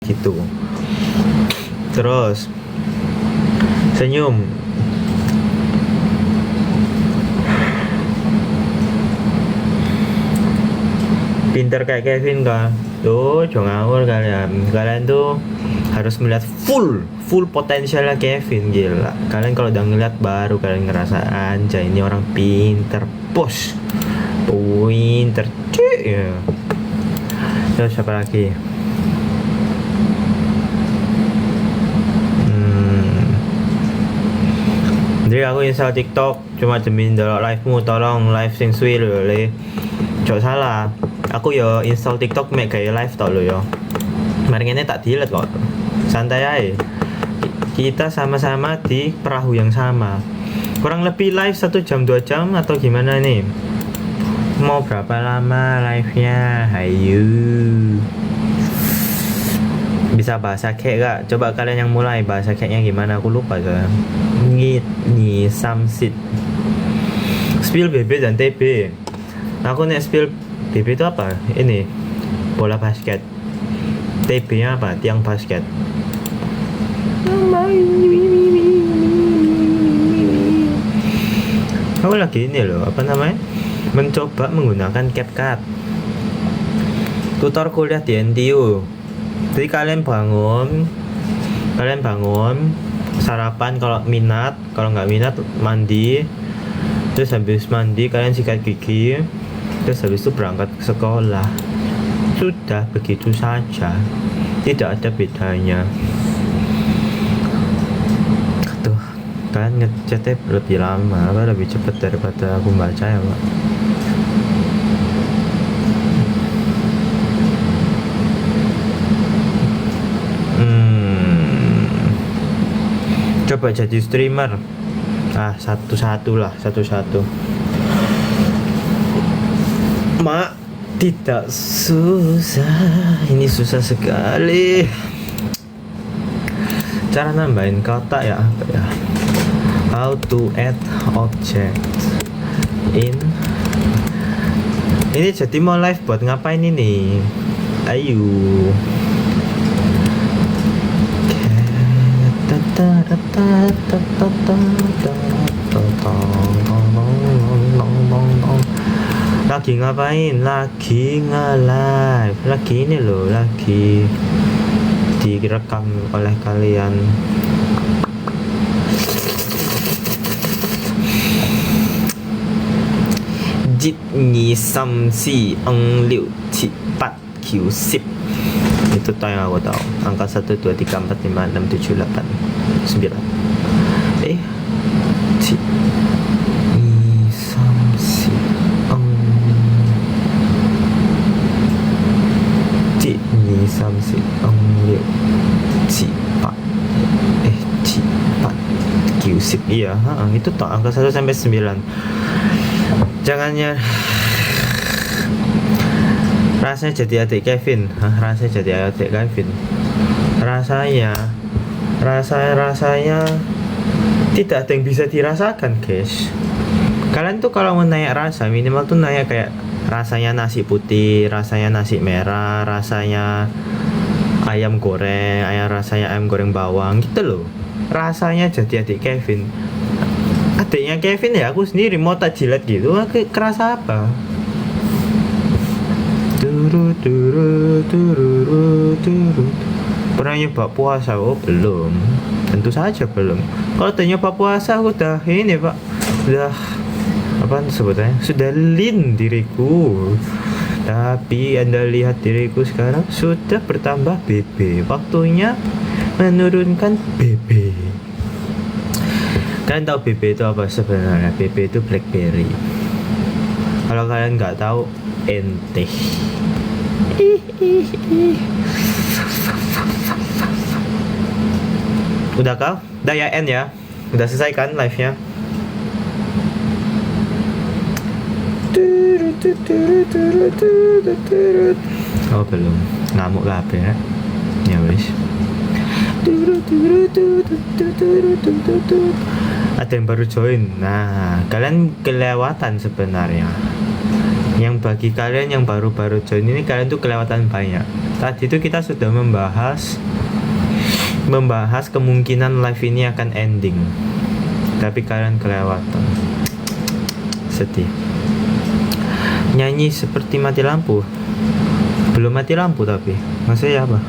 gitu. Terus senyum. Pinter kayak Kevin kah? Tuh, jangan ngawur kalian. Kalian tuh harus melihat full potensialnya Kevin, gila. Kalian kalau udah ngeliat baru kalian ngerasa anjay ini orang pinter, bos. Pinter, cuy. Ya. Terus siapa lagi? Jadi aku install TikTok cuma demi ndelok live-mu, tolong live sing suwi lho, Le. Jok salah. Aku yo install TikTok mek gawe live tok lho yo. Mari ngene tak delete kok. Santai aja. Kita sama-sama di perahu yang sama. Kurang lebih live 1 jam 2 jam atau gimana nih? Mau berapa lama live-nya? Hayu. Bisa bahasa kek gak? Coba kalian yang mulai bahasa keknya gimana? Aku lupa soalnya. Ni samsit. Spill BB dan TB. Aku nek spill BB itu apa? Ini bola basket. TB nya apa? Tiang basket. Aku lagi ini loh, apa namanya? Mencoba menggunakan CapCut. Tutor kuliah di NTU. Jadi kalian bangun, sarapan kalau minat, kalau nggak minat mandi, terus habis mandi kalian sikat gigi, terus habis itu berangkat ke sekolah. Sudah begitu saja, tidak ada bedanya. Tuh, kalian ngechatnya lebih lama, lebih cepat daripada aku baca ya, Pak. Coba jadi streamer. Satu-satu. Mak, tidak susah. Ini susah sekali. Cara nambahin kotak ya apa ya? How to add object in. Ini jadi mau live buat ngapain ini? Ayo. Lagi ngapain? Lagi nge-live. Lagi ini loh, lagi direkam oleh kalian. Jit ni sam si eng liu ci pat q sip. Itu toh yang aku tahu. Angka 1 2 3 4 5 6 7 8 9. Ci ni sam si eng ci ni sam si eng liu ci pat ci pat q sip. Iya, itu toh angka 1 sampai 9. Jangannya rasanya jadi adik Kevin. Rasanya jadi adik Kevin. Rasanya tidak ada yang bisa dirasakan, guys. Kalian tuh kalau mau naik rasa minimal tuh naik kayak rasanya nasi putih, rasanya nasi merah, rasanya ayam goreng, rasanya ayam goreng bawang gitu loh. Rasanya jadi adik Kevin. Adiknya Kevin ya aku sendiri mau tak jilat gitu, kerasa apa? Pernah nyoba puasa? Oh belum, tentu saja belum. Kalau udah nyoba puasa aku udah ini Pak, udah apa sebetulnya, sudah lean diriku. Tapi Anda lihat diriku sekarang sudah bertambah BB. Waktunya menurunkan BB. Kalian tahu BB itu apa sebenarnya? BB itu BlackBerry. Kalau kalian nggak tahu, ente. Udah kau? Udah ya end ya? Udah selesai kan live-nya? Oh belum. Ngamuk kabeh ya? Ya wis. Ada yang baru join. Nah, kalian kelewatan sebenarnya. Yang bagi kalian yang baru-baru join ini, kalian tuh kelewatan banyak. Tadi tuh kita sudah membahas kemungkinan live ini akan ending, tapi kalian kelewatan. Sedih. Nyanyi seperti mati lampu. Belum mati lampu tapi maksudnya apa?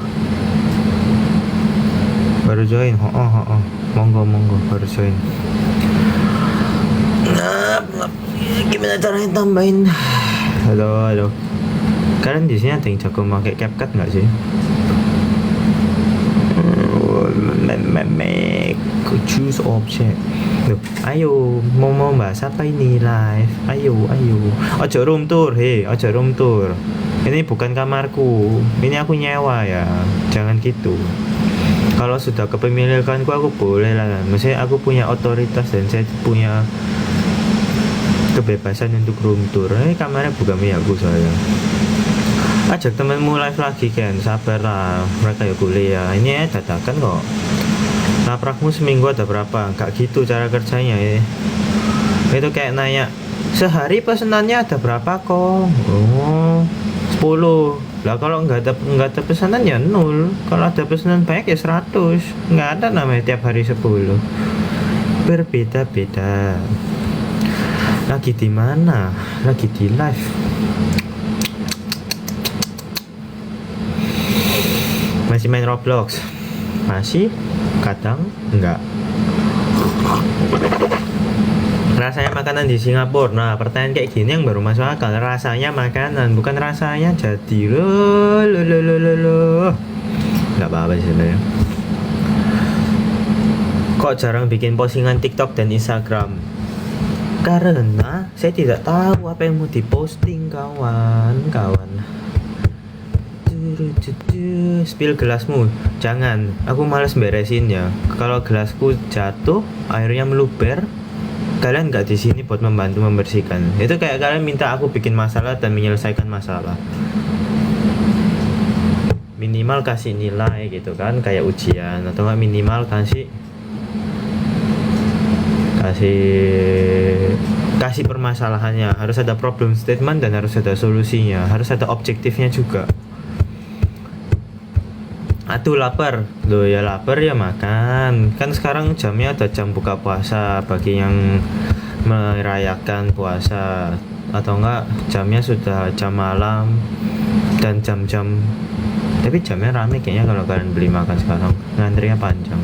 Baru join. Monggo baru join. Gimana caranya tambahin? Halo. Kalian di sini ada yang jago pakai CapCut nggak sih? Choose object. Loh, ayo mau bahas apa ini live? Ayo. Ojo room tour, ojo room tour. Ini bukan kamarku. Ini aku nyewa ya. Jangan gitu. Kalau sudah kepemilikanku aku boleh lah. Maksudnya aku punya otoritas dan saya punya kebebasan untuk room tour. Kamarnya bukan milik aku soalnya. Ajak temenmu live lagi kan, sabarlah, mereka ya kuliah. Ini dadakan kok. Naprakmu seminggu ada berapa? Gak gitu cara kerjanya ya. Itu kayak nanya, sehari pesanannya ada berapa kok? Oh, 10. Lah kalau nggak ada pesanan ya 0. Kalau ada pesanan banyak ya 100. Nggak ada namanya tiap hari 10. Berbeda-beda. Lagi di mana? Lagi di live. Masih main Roblox? Masih? Kadang enggak. Rasanya makanan di Singapura. Nah, pertanyaan kayak gini yang baru masuk akal. Rasanya makanan, bukan rasanya jadi. Loh. Enggak apa-apa sih sebenarnya. Kok jarang bikin postingan TikTok dan Instagram? Karena saya tidak tahu apa yang mau diposting, kawan. Spill gelasmu. Jangan, aku malas beresinnya. Kalau gelasku jatuh, airnya meluber, kalian nggak di sini buat membantu membersihkan. Itu kayak kalian minta aku bikin masalah dan menyelesaikan masalah. Minimal kasih nilai gitu kan, kayak ujian, atau nggak minimal kasih permasalahannya. Harus ada problem statement dan harus ada solusinya. Harus ada objektifnya juga. Aduh lapar. Loh ya lapar ya makan. Kan sekarang jamnya ada jam buka puasa bagi yang merayakan puasa, atau enggak jamnya sudah jam malam dan jam-jam. Tapi jamnya rame kayaknya kalau kalian beli makan sekarang. Ngantrinya panjang.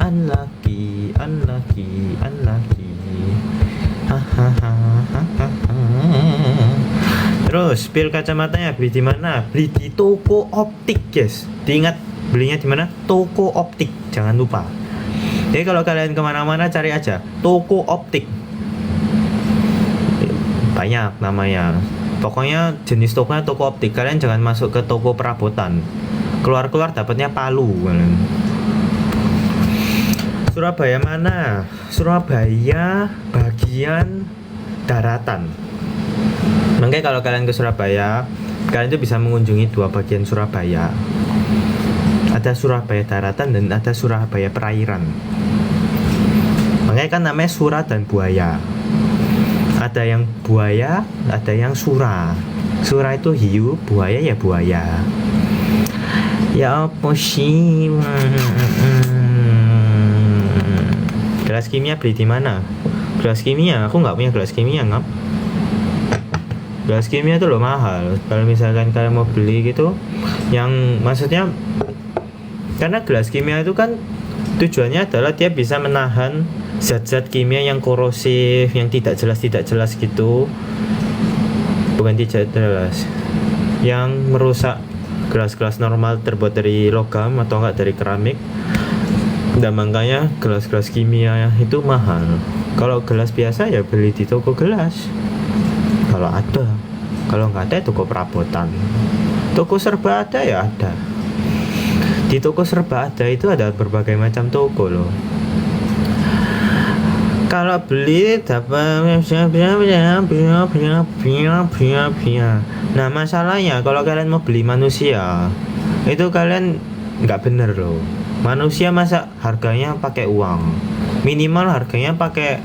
Unlucky. Terus pil kacamatanya beli di mana? Beli di toko optik, guys. Diingat belinya di mana? Toko optik, jangan lupa. Jadi kalau kalian kemana-mana cari aja toko optik. Banyak namanya. Pokoknya jenis tokonya toko optik. Kalian jangan masuk ke toko perabotan. Keluar dapatnya Palu kalian. Surabaya mana? Surabaya bagian daratan. Makanya kalau kalian ke Surabaya, kalian tuh bisa mengunjungi dua bagian Surabaya. Ada Surabaya daratan dan ada Surabaya perairan. Makanya kan namanya Sura dan Buaya. Ada yang buaya, ada yang sura. Sura itu hiu, buaya ya buaya. Ya apa sih? Gelas kimia beli di mana? Gelas kimia, aku nggak punya gelas kimia, ngap. Gelas kimia itu loh mahal. Kalau misalkan kalian mau beli gitu, yang maksudnya, karena gelas kimia itu kan tujuannya adalah dia bisa menahan zat-zat kimia yang korosif, yang tidak jelas gitu. Bukan tidak jelas, yang merusak gelas-gelas normal terbuat dari logam atau enggak dari keramik. Dan makanya gelas-gelas kimia itu mahal. Kalau gelas biasa ya beli di toko gelas kalau ada. Kalau nggak ada toko perabotan. Toko serba ada ya ada. Di toko serba ada itu ada berbagai macam toko loh. Kalau beli dapat. Nah masalahnya kalau kalian mau beli manusia, itu kalian nggak bener loh. Manusia masa harganya pakai uang? Minimal harganya pakai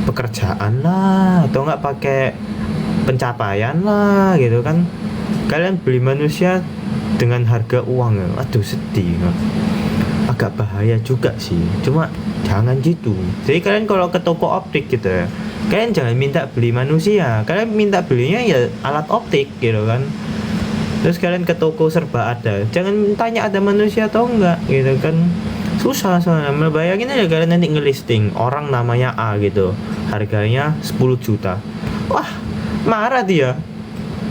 pekerjaan lah, atau nggak pakai pencapaian lah gitu kan. Kalian beli manusia dengan harga uang, aduh sedih. Agak bahaya juga sih, cuma jangan gitu. Jadi kalian kalau ke toko optik gitu ya, kalian jangan minta beli manusia, kalian minta belinya ya alat optik gitu kan. Terus kalian ke toko serba ada, jangan tanya ada manusia atau enggak gitu kan. Susah soalnya. Bayangin aja kalian nanti ngelisting orang namanya A gitu, harganya 10 juta. Wah, marah dia,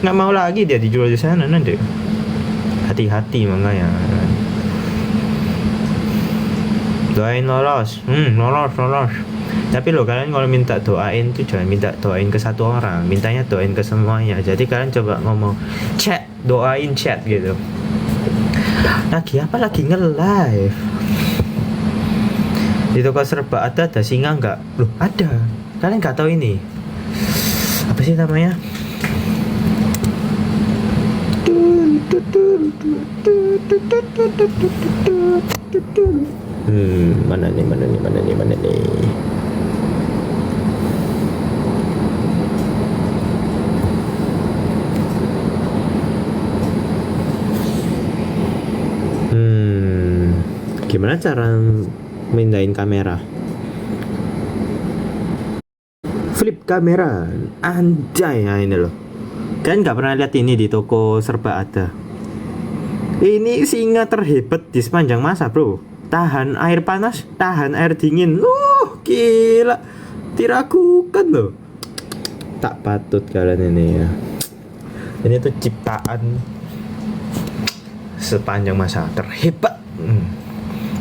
nggak mau lagi dia dijual di sana nanti. Hati-hati makanya. Doain lolos, lolos. Tapi lo kalian kalau minta doain tuh jangan minta doain ke satu orang, mintanya doain ke semuanya. Jadi kalian coba ngomong chat, doain chat gitu. Lagi apa, lagi nge-live di toko serba ada singa nggak? Loh ada, kalian nggak tahu ini apa sih namanya? Mana nih? Gimana cara mindahin kamera? Flip kamera, anjay, nah ini loh. Kalian nggak pernah lihat ini di toko serba ada? Ini singa terhebat di sepanjang masa, bro. Tahan air panas, tahan air dingin. Gila, diragukan loh. Tak patut kalian ini ya. Ini tuh ciptaan sepanjang masa terhebat.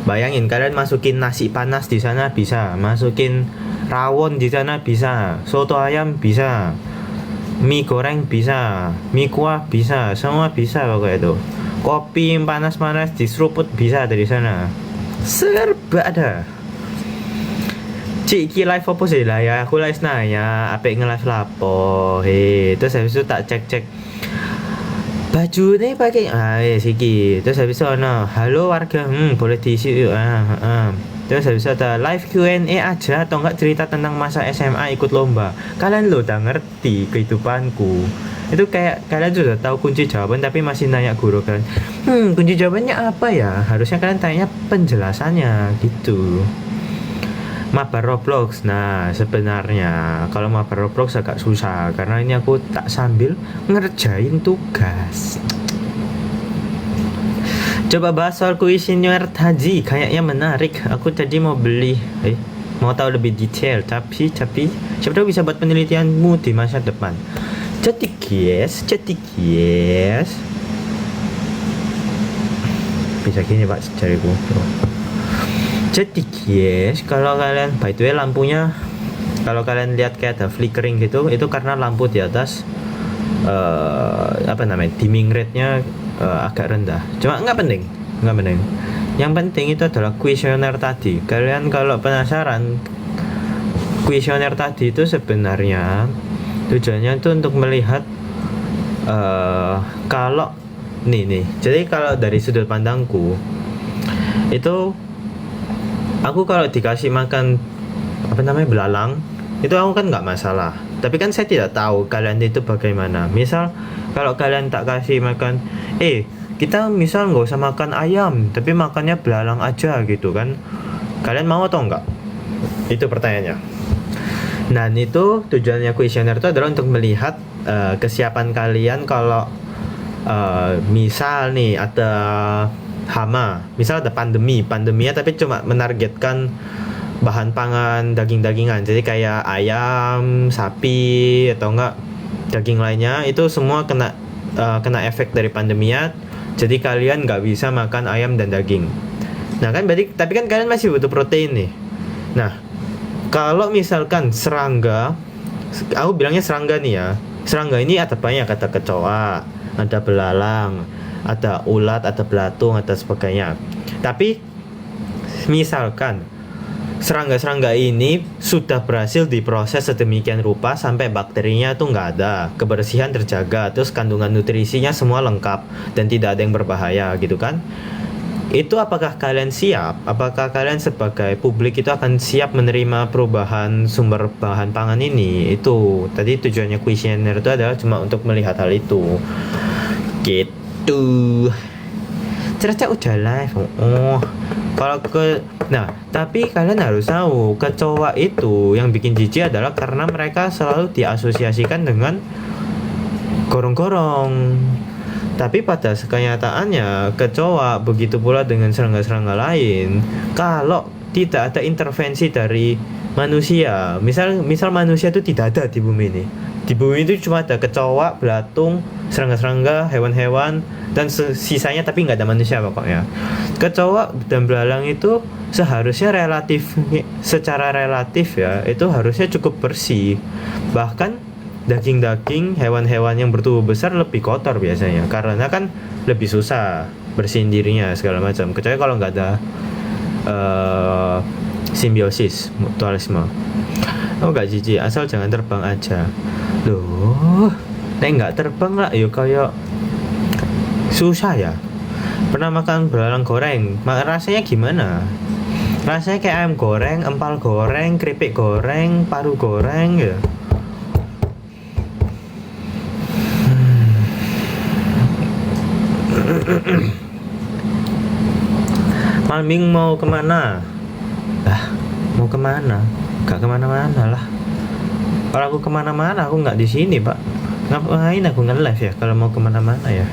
Bayangin kalian masukin nasi panas di sana bisa, masukin rawon di sana bisa, soto ayam bisa, mie goreng bisa, mie kuah bisa, semua bisa pokoknya itu. Kopi yang panas-panas diseruput bisa dari sana. Serba ada. Cik, live apa sih lah ya? Aku live nanya, apa nge-live lapo? Terus habis itu tak cek baju nih pakai siki. Terus habis itu halo warga, boleh diisi yuk. Terus habis itu ada live Q&A aja atau enggak cerita tentang masa SMA ikut lomba. Kalian lo udah ngerti kehidupanku. Itu kayak kalian sudah tahu kunci jawaban tapi masih nanya guru kalian. Kunci jawabannya apa ya? Harusnya kalian tanya penjelasannya gitu. Mabar Roblox. Nah, sebenarnya kalau mabar Roblox agak susah karena ini aku tak sambil ngerjain tugas. Coba bahas soal kuesioner tadi, kayaknya menarik. Aku tadi mau beli, mau tahu lebih detail, tapi siapa tahu bisa buat penelitianmu di masa depan. Jadi guys, bisa gini pak jariku. Jadi guys, kalau kalian, by the way lampunya, kalau kalian lihat kayak ada flickering gitu, itu karena lampu di atas dimming rate-nya agak rendah. Cuma nggak penting. Yang penting itu adalah kuesioner tadi. Kalian kalau penasaran, kuesioner tadi itu sebenarnya tujuannya itu untuk melihat kalau nih. Jadi kalau dari sudut pandangku itu, aku kalau dikasih makan belalang itu aku kan nggak masalah. Tapi kan saya tidak tahu kalian itu bagaimana. Misal kalau kalian tak kasih makan, kita misal nggak usah makan ayam, tapi makannya belalang aja gitu kan. Kalian mau atau enggak? Itu pertanyaannya. Dan itu tujuannya kuesioner itu adalah untuk melihat kesiapan kalian kalau misal nih ada hama, misal ada pandeminya tapi cuma menargetkan bahan pangan daging-dagingan, jadi kayak ayam, sapi atau enggak daging lainnya, itu semua kena efek dari pandeminya, jadi kalian nggak bisa makan ayam dan daging. Nah kan berarti, tapi kan kalian masih butuh protein nih. Nah kalau misalkan serangga, aku bilangnya serangga nih ya, serangga ini ada banyak, ada kecoa, ada belalang, ada ulat, ada belatung, ada sebagainya. Tapi misalkan serangga-serangga ini sudah berhasil diproses sedemikian rupa sampai bakterinya tuh nggak ada, kebersihan terjaga, terus kandungan nutrisinya semua lengkap dan tidak ada yang berbahaya gitu kan. Itu apakah kalian siap? Apakah kalian sebagai publik itu akan siap menerima perubahan sumber bahan pangan ini? Itu tadi tujuannya kuesioner itu adalah cuma untuk melihat hal itu. Gitu. Cerita udah live. Kalau tapi kalian harus tahu kecoa itu yang bikin jijik adalah karena mereka selalu diasosiasikan dengan gorong-gorong. Tapi pada kenyataannya kecoa begitu pula dengan serangga-serangga lain. Kalau tidak ada intervensi dari manusia, misal manusia itu tidak ada di bumi ini. Di bumi itu cuma ada kecoa, belatung, serangga-serangga, hewan-hewan, dan sisanya tapi nggak ada manusia pokoknya. Kecoa dan belalang itu seharusnya secara relatif ya, itu harusnya cukup bersih. Bahkan daging-daging hewan-hewan yang bertubuh besar lebih kotor biasanya karena kan lebih susah bersihin dirinya segala macam, kecuali kalau nggak ada simbiosis mutualisme. Nggak jijik asal jangan terbang aja loh. Nggak terbang lah yuk kayak susah ya. Pernah makan belalang goreng, rasanya gimana? Rasanya kayak ayam goreng, empal goreng, keripik goreng, paru goreng ya. Malming mau kemana? Mau kemana? Gak kemana-mana lah. Kalau aku kemana-mana, aku nggak di sini pak. Ngapain aku nge-live ya? Kalau mau kemana-mana ya.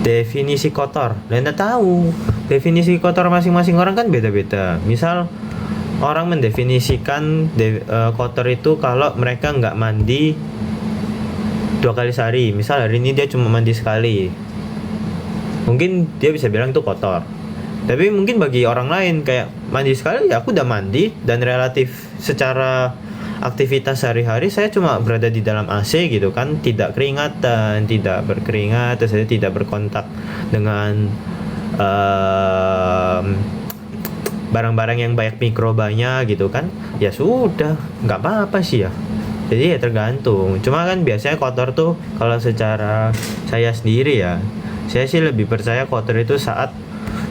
Definisi kotor, dan tahu definisi kotor masing-masing orang kan beda-beda. Misal orang mendefinisikan kotor itu kalau mereka nggak mandi 2 kali sehari. Misal hari ini dia cuma mandi sekali, mungkin dia bisa bilang itu kotor. Tapi mungkin bagi orang lain kayak mandi sekali ya aku udah mandi, dan relatif secara aktivitas sehari-hari saya cuma berada di dalam AC gitu kan, tidak keringatan, tidak berkeringat, terus saya tidak berkontak dengan barang-barang yang banyak mikrobanya gitu kan, ya sudah nggak apa-apa sih ya. Jadi ya tergantung, cuma kan biasanya kotor tuh kalau secara saya sendiri ya, saya sih lebih percaya kotor itu saat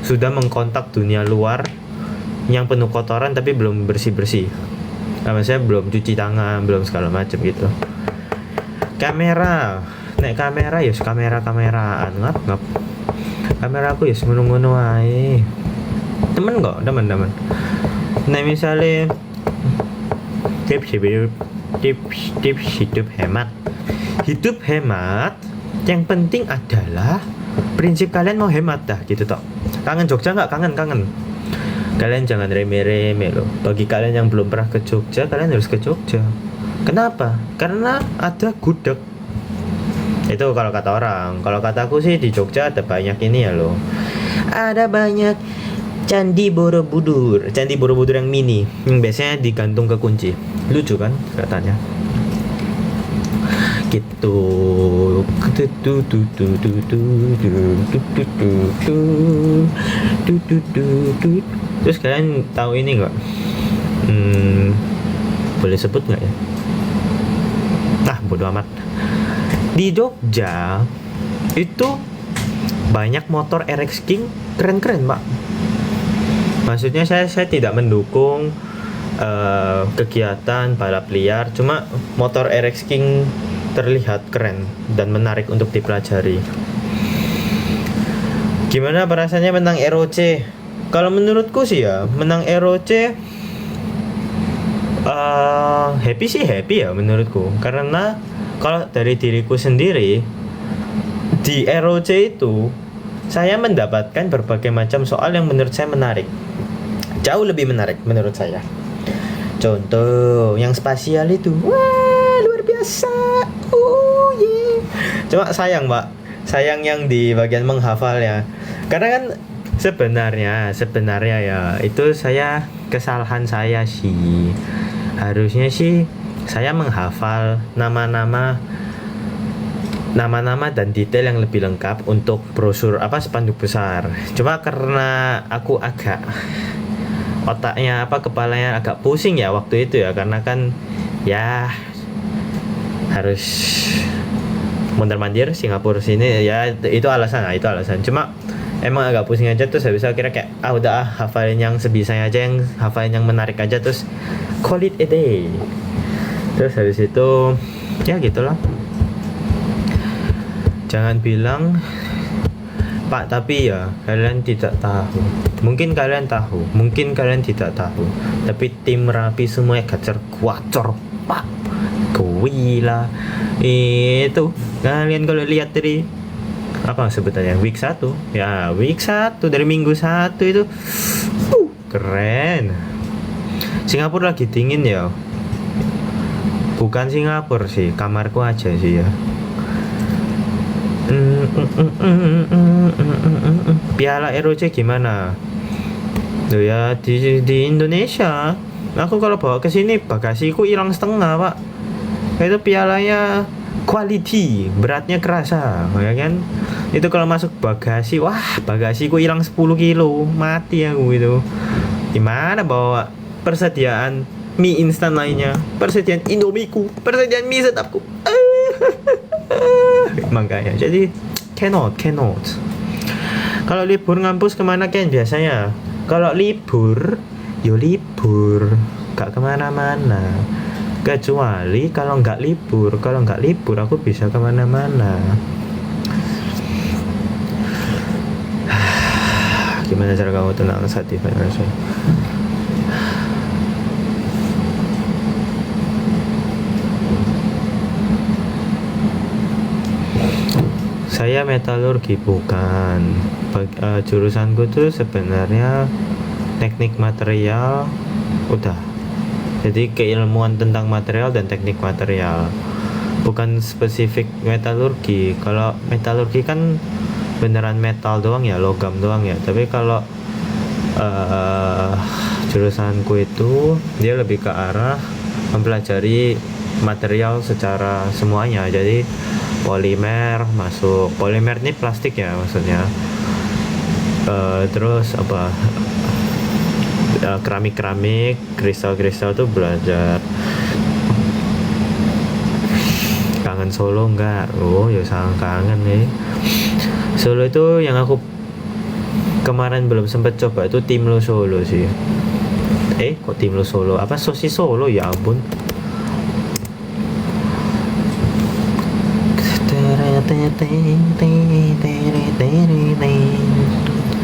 sudah mengkontak dunia luar yang penuh kotoran tapi belum bersih-bersih. Maksudnya belum cuci tangan, belum segala macam gitu. Kamera, nek kamera ya kameraan ngap. Kamera aku ya ngono-ngono ae. Temen kok, temen. Nek misalnya tips hidup hemat. Hidup hemat, yang penting adalah prinsip kalian mau hemat dah gitu toh. Kangen Jogja nggak? Kangen. Kalian jangan remeh-remeh loh. Bagi kalian yang belum pernah ke Jogja, kalian harus ke Jogja. Kenapa? Karena ada gudeg. Itu kalau kata orang. Kalau kataku sih di Jogja ada banyak ini ya loh. Ada banyak Candi Borobudur yang mini, yang biasanya digantung ke kunci. Lucu kan katanya. Gitu. Terus kalian tahu ini nggak? Boleh sebut nggak ya? Bodo amat. Di Jogja itu banyak motor RX King keren-keren pak. Maksudnya saya tidak mendukung kegiatan balap liar, cuma motor RX King terlihat keren dan menarik untuk dipelajari. Gimana perasaannya menang ROC? Kalau menurutku sih ya, menang ROC happy ya menurutku. Karena kalau dari diriku sendiri, di ROC itu saya mendapatkan berbagai macam soal yang menurut saya menarik. Jauh lebih menarik menurut saya. Contoh yang spasial itu, wah luar biasa. Cuma sayang pak, sayang yang di bagian menghafalnya. Karena kan sebenarnya ya itu kesalahan saya sih. Harusnya sih saya menghafal nama-nama dan detail yang lebih lengkap untuk brosur spanduk besar. Cuma karena aku agak kepalanya agak pusing ya waktu itu ya, karena kan ya harus mondar-mandir Singapura sini ya, itu alasan. Cuma emang agak pusing aja, terus habis itu akhirnya kayak udah hafalin yang sebisanya aja, yang hafalin yang menarik aja, terus call it a day. Terus habis itu ya gitulah, jangan bilang Pak tapi ya kalian tidak tahu, mungkin kalian tahu, mungkin kalian tidak tahu, tapi tim Rapi semua gacor kuacor Pak, gila itu. Kalian kalau lihat dari apa sebutannya week 1 ya, week 1 dari minggu 1 itu keren. Singapura lagi dingin ya, bukan Singapura sih, kamarku aja sih ya. Piala ROC gimana? Loh ya di Indonesia, aku kalau bawa ke sini bagasiku hilang setengah Pak. Itu pialanya quality, beratnya kerasa, ya kan? Itu kalau masuk bagasi, wah bagasiku hilang 10 kilo, mati aku itu. Gimana bawa persediaan mie instan lainnya, persediaan Indomiku, persediaan mie sedapku. Makanya jadi cannot. Kalau libur ngampus kemana Ken biasanya? Kalau libur yo libur, gak kemana-mana, kecuali kalau nggak libur aku bisa kemana-mana. Gimana cara kamu tenang saat di virus? Saya metalurgi bukan. Jurusanku tuh sebenarnya teknik material udah. Jadi keilmuan tentang material dan teknik material, bukan spesifik metalurgi. Kalau metalurgi kan beneran metal doang ya, logam doang ya. Tapi kalau jurusanku itu dia lebih ke arah mempelajari material secara semuanya. Jadi polimer masuk, polimer ini plastik ya maksudnya. Terus apa, keramik, kristal tuh belajar. Kangen Solo enggak? Oh ya sangat kangen nih. Solo itu yang aku kemarin belum sempat coba itu Timlo Solo sih. Kok Timlo Solo? Apa Sosis Solo? Ya ampun.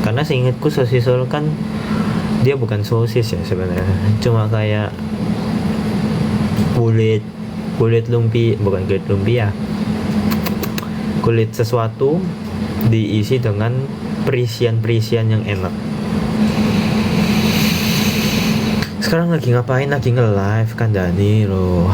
Karena seingatku sosis Solo kan dia bukan sosis ya sebenarnya, cuma kayak kulit lumpia, bukan kulit lumpia, kulit sesuatu diisi dengan perisian yang enak. Sekarang lagi ngapain? Lagi nge-live kan Dani loh.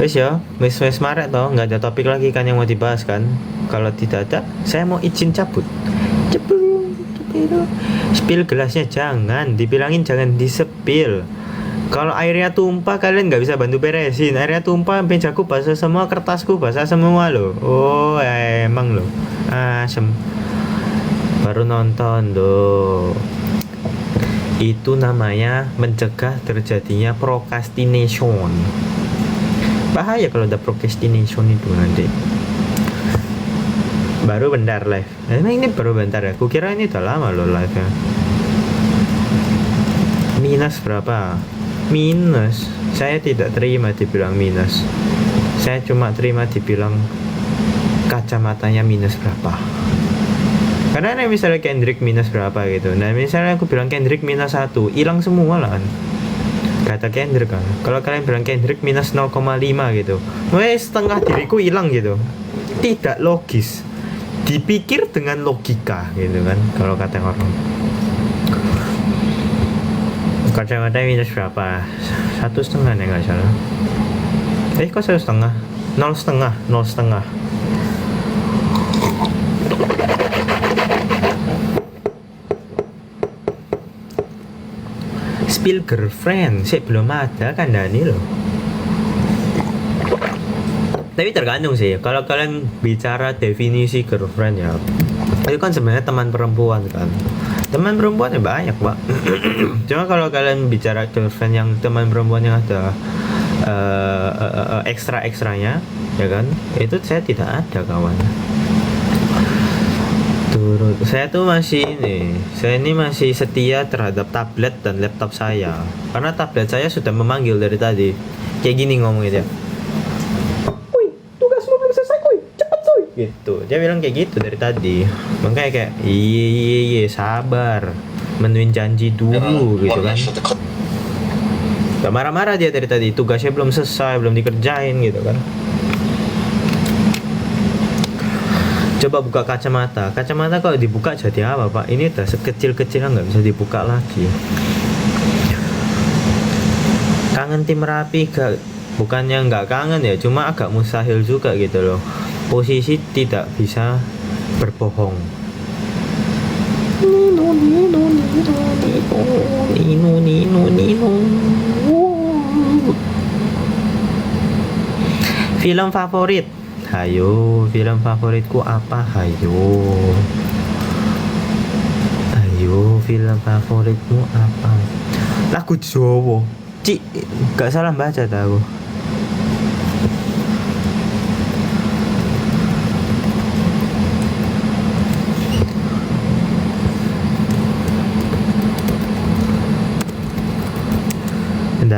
Wis Maret toh, nggak ada topik lagi kan yang mau dibahas kan? Kalau tidak ada, saya mau izin cabut. Spill gelasnya jangan, dibilangin jangan disepil. Kalau airnya tumpah kalian nggak bisa bantu beresin. Airnya tumpah, mejaku basah semua, kertasku basah semua loh. Oh emang loh, asem. Baru nonton loh. Itu namanya mencegah terjadinya procrastination. Bahaya kalau ada procrastination itu nanti. Baru bentar live. Emang ini baru bentar ya? Kukira ini udah lama loh live nya. Minus berapa? Minus. Saya tidak terima dibilang minus. Saya cuma terima dibilang kacamatanya minus berapa. Karena misalnya Kendrick minus berapa gitu. Nah misalnya aku bilang Kendrick minus 1, hilang semua lah kan. Kata Kendrick kan, kalau kalian bilang Kendrick minus 0,5 gitu, setengah diriku hilang gitu. Tidak logis, dipikir dengan logika gitu kan. Kalau kata orang, kacamata minus berapa? 1,5 ya nggak salah. Kok 1,5? 0,5. Spill girlfriend sih belum ada kan Dani loh. Tapi tergantung sih, kalau kalian bicara definisi girlfriend ya, itu kan sebenarnya teman perempuan kan. Teman perempuannya banyak, Pak. Cuma kalau kalian bicara girlfriend yang teman perempuan yang ada ekstra-ekstranya, ya kan? Itu saya tidak ada, kawan. Turut. Saya tuh saya ini masih setia terhadap tablet dan laptop saya. Karena tablet saya sudah memanggil dari tadi. Kayak gini ngomongnya dia. Kuy, tugasmu belum selesai, kuy. Cepet, kuy. Gitu. Dia bilang kayak gitu dari tadi. Makanya kayak, iya, sabar. Menuin janji dulu, gitu kan. Gak marah-marah dia dari tadi. Tugasnya belum selesai, belum dikerjain, gitu kan. Coba buka kacamata. Kacamata kalau dibuka jadi apa, Pak? Ini udah sekecil-kecilnya nggak bisa dibuka lagi. Kangen tim Merapi gak? Bukannya nggak kangen ya, cuma agak mustahil juga gitu loh. Posisi tidak bisa berbohong. Nino. Film favorit. Hayo, film favoritku apa? Hayo, film favoritmu apa? Lagu Jawa. Cik, gak salah baca tahu.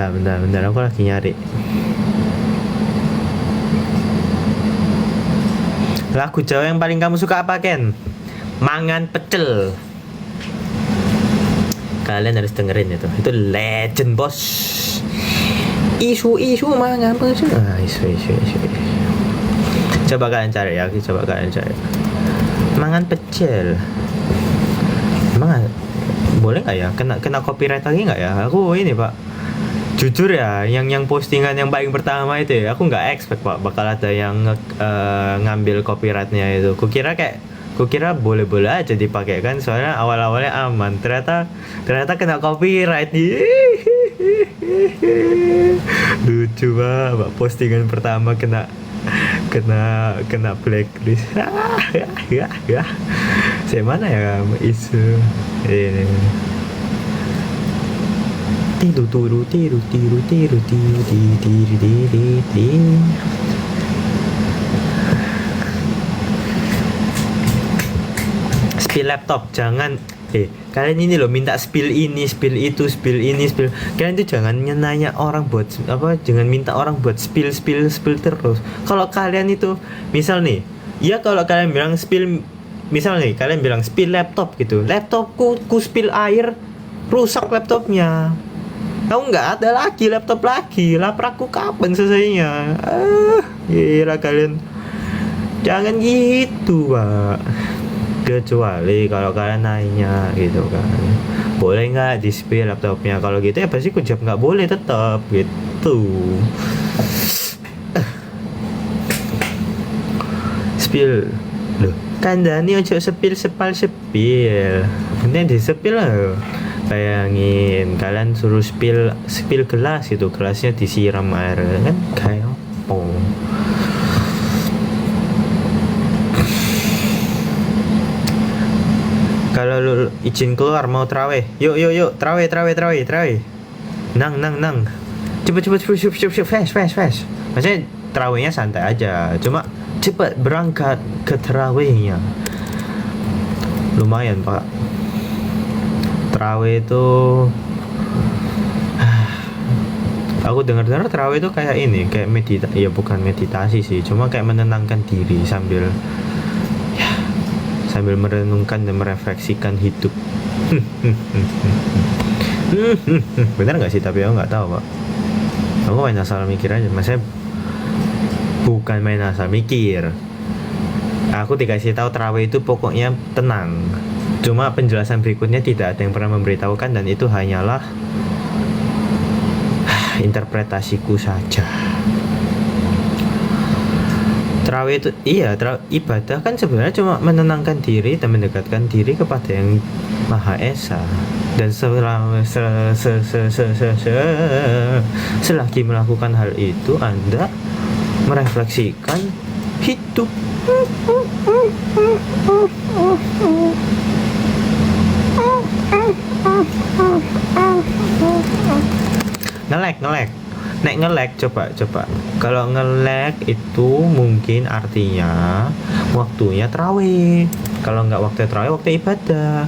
Bentar, aku lagi nyari. Lagu Jawa yang paling kamu suka apa, Ken? Mangan pecel. Kalian harus dengerin itu. Itu legend, bos. Isu mangan pecel. Isu. Coba kalian cari ya. Mangan pecel. Emang boleh nggak ya? Kena copyright lagi nggak ya? Aku ini, Pak. Jujur ya, yang postingan yang paling pertama itu ya, aku nggak expect, Pak, bakal ada yang ngambil copyrightnya itu. Kukira boleh-boleh aja dipakai kan, soalnya awal-awalnya aman. Ternyata kena copyright. Lucu, Pak, postingan pertama kena blacklist. Saya mana ya isu ini. Tiru. Spill laptop, jangan. Kalian ini loh minta spill ini, spill itu, spill ini, spill. Kalian tuh jangan nanya orang buat apa, jangan minta orang buat spill terus. Kalau kalian itu, misal nih, ya kalau kalian bilang spill, misal nih, kalian bilang spill laptop gitu. Laptopku spill air, rusak laptopnya. Kamu nggak ada lagi laptop lagi. Laprakku kapan selesainya? Gila kalian. Jangan gitu, Pak. Kecuali kalau kalian nanya gitu kan, boleh nggak di spill laptopnya? Kalau gitu ya pasti ku jawab nggak boleh tetap gitu. Spill loh, kandani ojo sepil. Ini di sepil loh. Bayangin kalian suruh spill gelas itu, gelasnya disiram air kan kayak apa? Kalau lu izin keluar mau traweh, yuk traweh. Nang. Cepet fast. Maksudnya trawehnya santai aja, cuma cepet berangkat ke trawehnya. Lumayan, Pak. Terawih itu aku dengar terawih itu kayak ini, kayak meditasi. Ya bukan meditasi sih, cuma kayak menenangkan diri sambil merenungkan dan merefleksikan hidup. Benar nggak sih? Tapi aku nggak tahu, Pak. Aku main asal mikir aja. Maksudnya bukan main asal mikir. Aku dikasih tahu terawih itu pokoknya tenang. Cuma penjelasan berikutnya tidak ada yang pernah memberitahukan, dan itu hanyalah interpretasiku saja. Terawih itu ibadah kan sebenarnya cuma menenangkan diri dan mendekatkan diri kepada yang Maha Esa. Dan selagi melakukan hal itu, Anda merefleksikan hidup. Nge-lag. Nek nge-lag coba. Kalau nge-lag itu mungkin artinya waktunya tarawih. Kalau nggak waktu tarawih, waktu ibadah.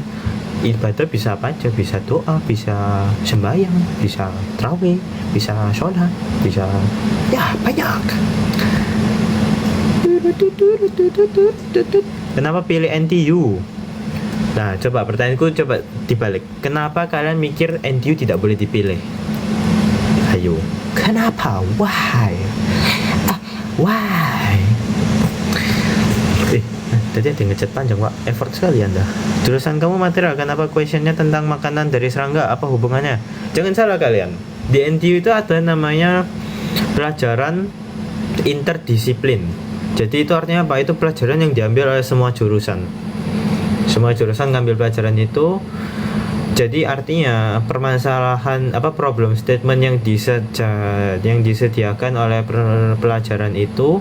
Ibadah bisa apa aja, bisa doa, bisa sembahyang, bisa tarawih, bisa sholat, bisa ya banyak. Kenapa pilih NTU? Nah, coba pertanyaanku coba dibalik. Kenapa kalian mikir NTU tidak boleh dipilih? Ayo, kenapa? Why? Why? Tadi ada ngechat panjang, Pak. Effort sekali Anda. Jurusan kamu material, kenapa questionnya tentang makanan dari serangga? Apa hubungannya? Jangan salah kalian. Di NTU itu ada namanya pelajaran interdisiplin. Jadi itu artinya apa? Itu pelajaran yang diambil oleh semua jurusan. Semua jurusan ngambil pelajaran itu. Jadi artinya permasalahan problem statement yang disediakan oleh pelajaran itu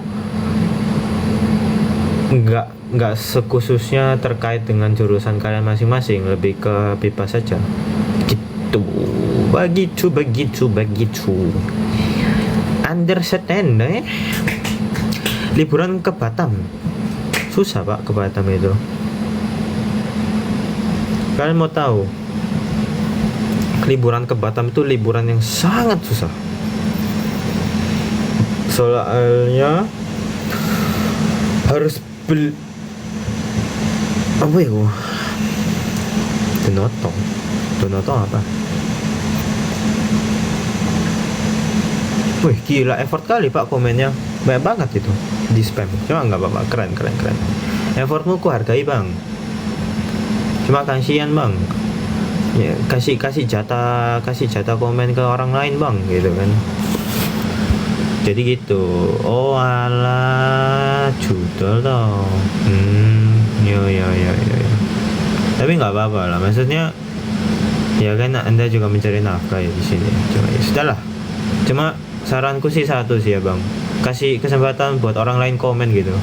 nggak sekhususnya terkait dengan jurusan kalian masing-masing, lebih ke bebas saja. Gitu. Begitu. Understand, Liburan ke Batam. Susah, Pak, ke Batam itu. Kalian mau tahu? Liburan ke Batam itu liburan yang sangat susah. Soalnya harus apa ya? Donoto apa? Wih, gila, effort kali Pak komennya. Banyak banget itu di spam. Cuma nggak apa-apa, keren. Effortmu ku hargai, Bang. Cuma kasihan, Bang. Ya, kasih jatah komen ke orang lain, Bang, gitu kan. Jadi gitu. Oh alah, judul toh. Ya. Tapi nggak apa-apa lah. Maksudnya ya kan Anda juga mencari nafkah ya di sini. Cuma ya sudahlah. Cuma saranku sih satu sih ya, Bang. Kasih kesempatan buat orang lain komen gitu.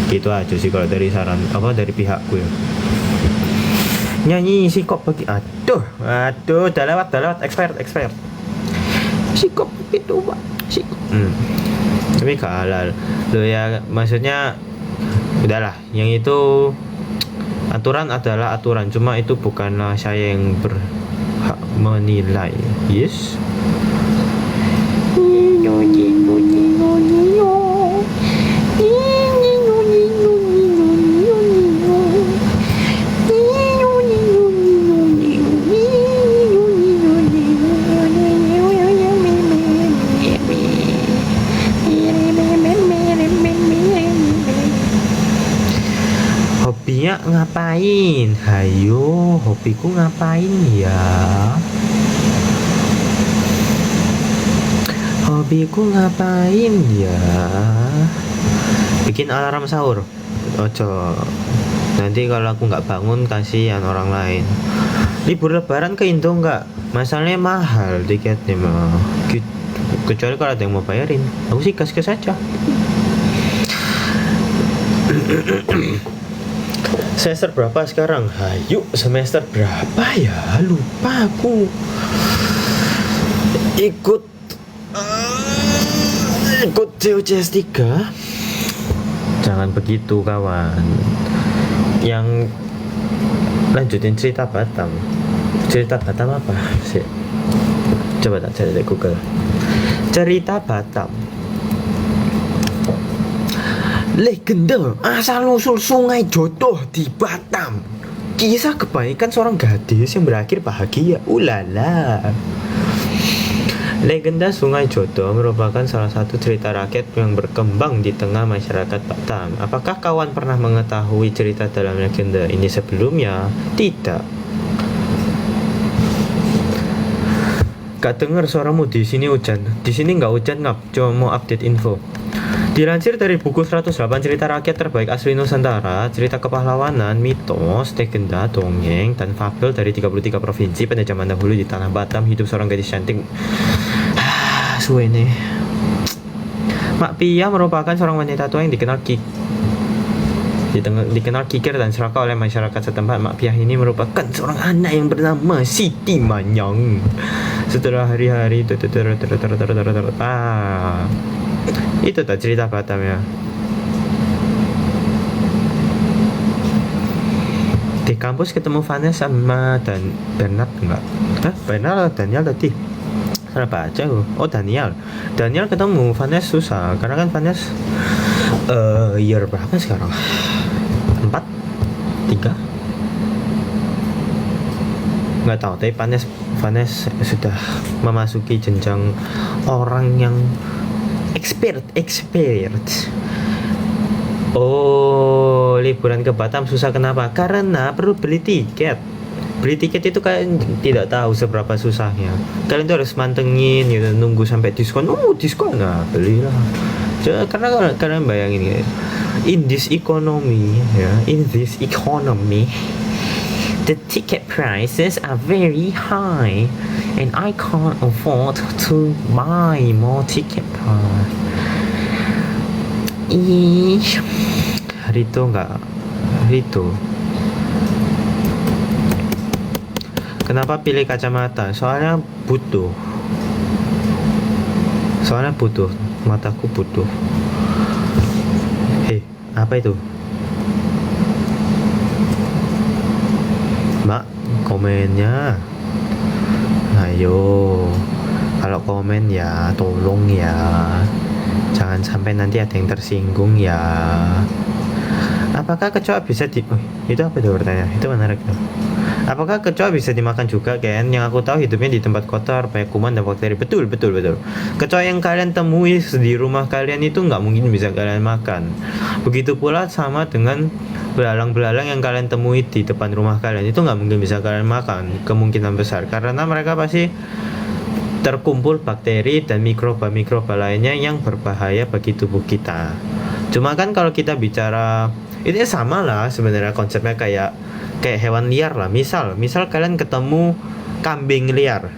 Gitu aja sih kalau dari saran dari pihakku ya. Nyanyi si kop bagi aduh udah lewat expired. Si kop itu, Pak. Tapi gak halal lo ya, maksudnya udahlah, yang itu aturan adalah aturan, cuma itu bukanlah saya yang berhak menilai. Yes. Hobinya ngapain? Hayo, hobiku ngapain ya? Bikin alarm sahur. Ojo. Nanti kalau aku nggak bangun kasihan orang lain. Libur lebaran ke Indo nggak? Masalahnya mahal tiketnya mah. Gitu. Kecuali kalau ada yang mau bayarin. Aku sih gas-gas aja. Semester berapa sekarang? Hayu, semester berapa ya? Lupa aku. Ikut COCS 3. Jangan begitu, kawan. Yang lanjutin cerita Batam. Cerita Batam apa sih? Coba tak cari di Google. Cerita Batam. Legenda asal-usul Sungai Jodoh di Batam. Kisah kebaikan seorang gadis yang berakhir bahagia. Ulala. Legenda Sungai Jodoh merupakan salah satu cerita rakyat yang berkembang di tengah masyarakat Batam. Apakah kawan pernah mengetahui cerita dalam legenda ini sebelumnya? Tidak. Gak dengar suaramu di sini hujan. Di sini nggak hujan, ngap. Cuma mau update info. Dilansir dari buku 108 cerita rakyat terbaik asli Nusantara, cerita kepahlawanan, mitos, legenda, dongeng, dan fabel dari 33 provinsi pada zaman dahulu di tanah Batam hidup seorang gadis cantik. Suwe nih. Mak Pia merupakan seorang wanita tua yang dikenal Dikenal kikir dan serakah oleh masyarakat setempat, Mak Piah ini merupakan seorang anak yang bernama Siti Manyang. Setelah hari-hari itu itu tak cerita Batam ya. Di kampus ketemu Vanessa sama dan Bernard enggak? Bernard Daniel tadi. Salah baca gue. Oh Daniel ketemu Vanessa susah karena kan Vanessa year berapa sekarang? 4? 3? Nggak tahu, tapi Vanessa sudah memasuki jenjang orang yang expert. Oh, liburan ke Batam susah kenapa? Karena perlu beli tiket. Beli tiket itu kalian tidak tahu seberapa susahnya. Kalian tuh harus mantengin gitu, nunggu sampai diskon. Diskon nggak belilah. Karena kalian bayangin ya, in this economy, the ticket prices are very high, and I can't afford to buy more ticket price. Rito. Kenapa pilih kacamata? Soalnya butuh. Mataku butuh. Apa itu? Mbak, komennya. Ayo. Kalau komen ya tolong ya. Jangan sampai nanti ada yang tersinggung ya. Apakah kecoa bisa itu apa itu pertanyaan? Itu menarik tuh. Apakah kecoa bisa dimakan juga, Ken? Yang aku tahu hidupnya di tempat kotor, banyak kuman dan bakteri. Betul. Kecoa yang kalian temui di rumah kalian itu nggak mungkin bisa kalian makan. Begitu pula sama dengan belalang-belalang yang kalian temui di depan rumah kalian, itu nggak mungkin bisa kalian makan, kemungkinan besar. Karena mereka pasti terkumpul bakteri dan mikroba lainnya yang berbahaya bagi tubuh kita. Cuma kan kalau kita bicara, itu sama lah sebenarnya konsepnya kayak hewan liar lah. Misal kalian ketemu kambing liar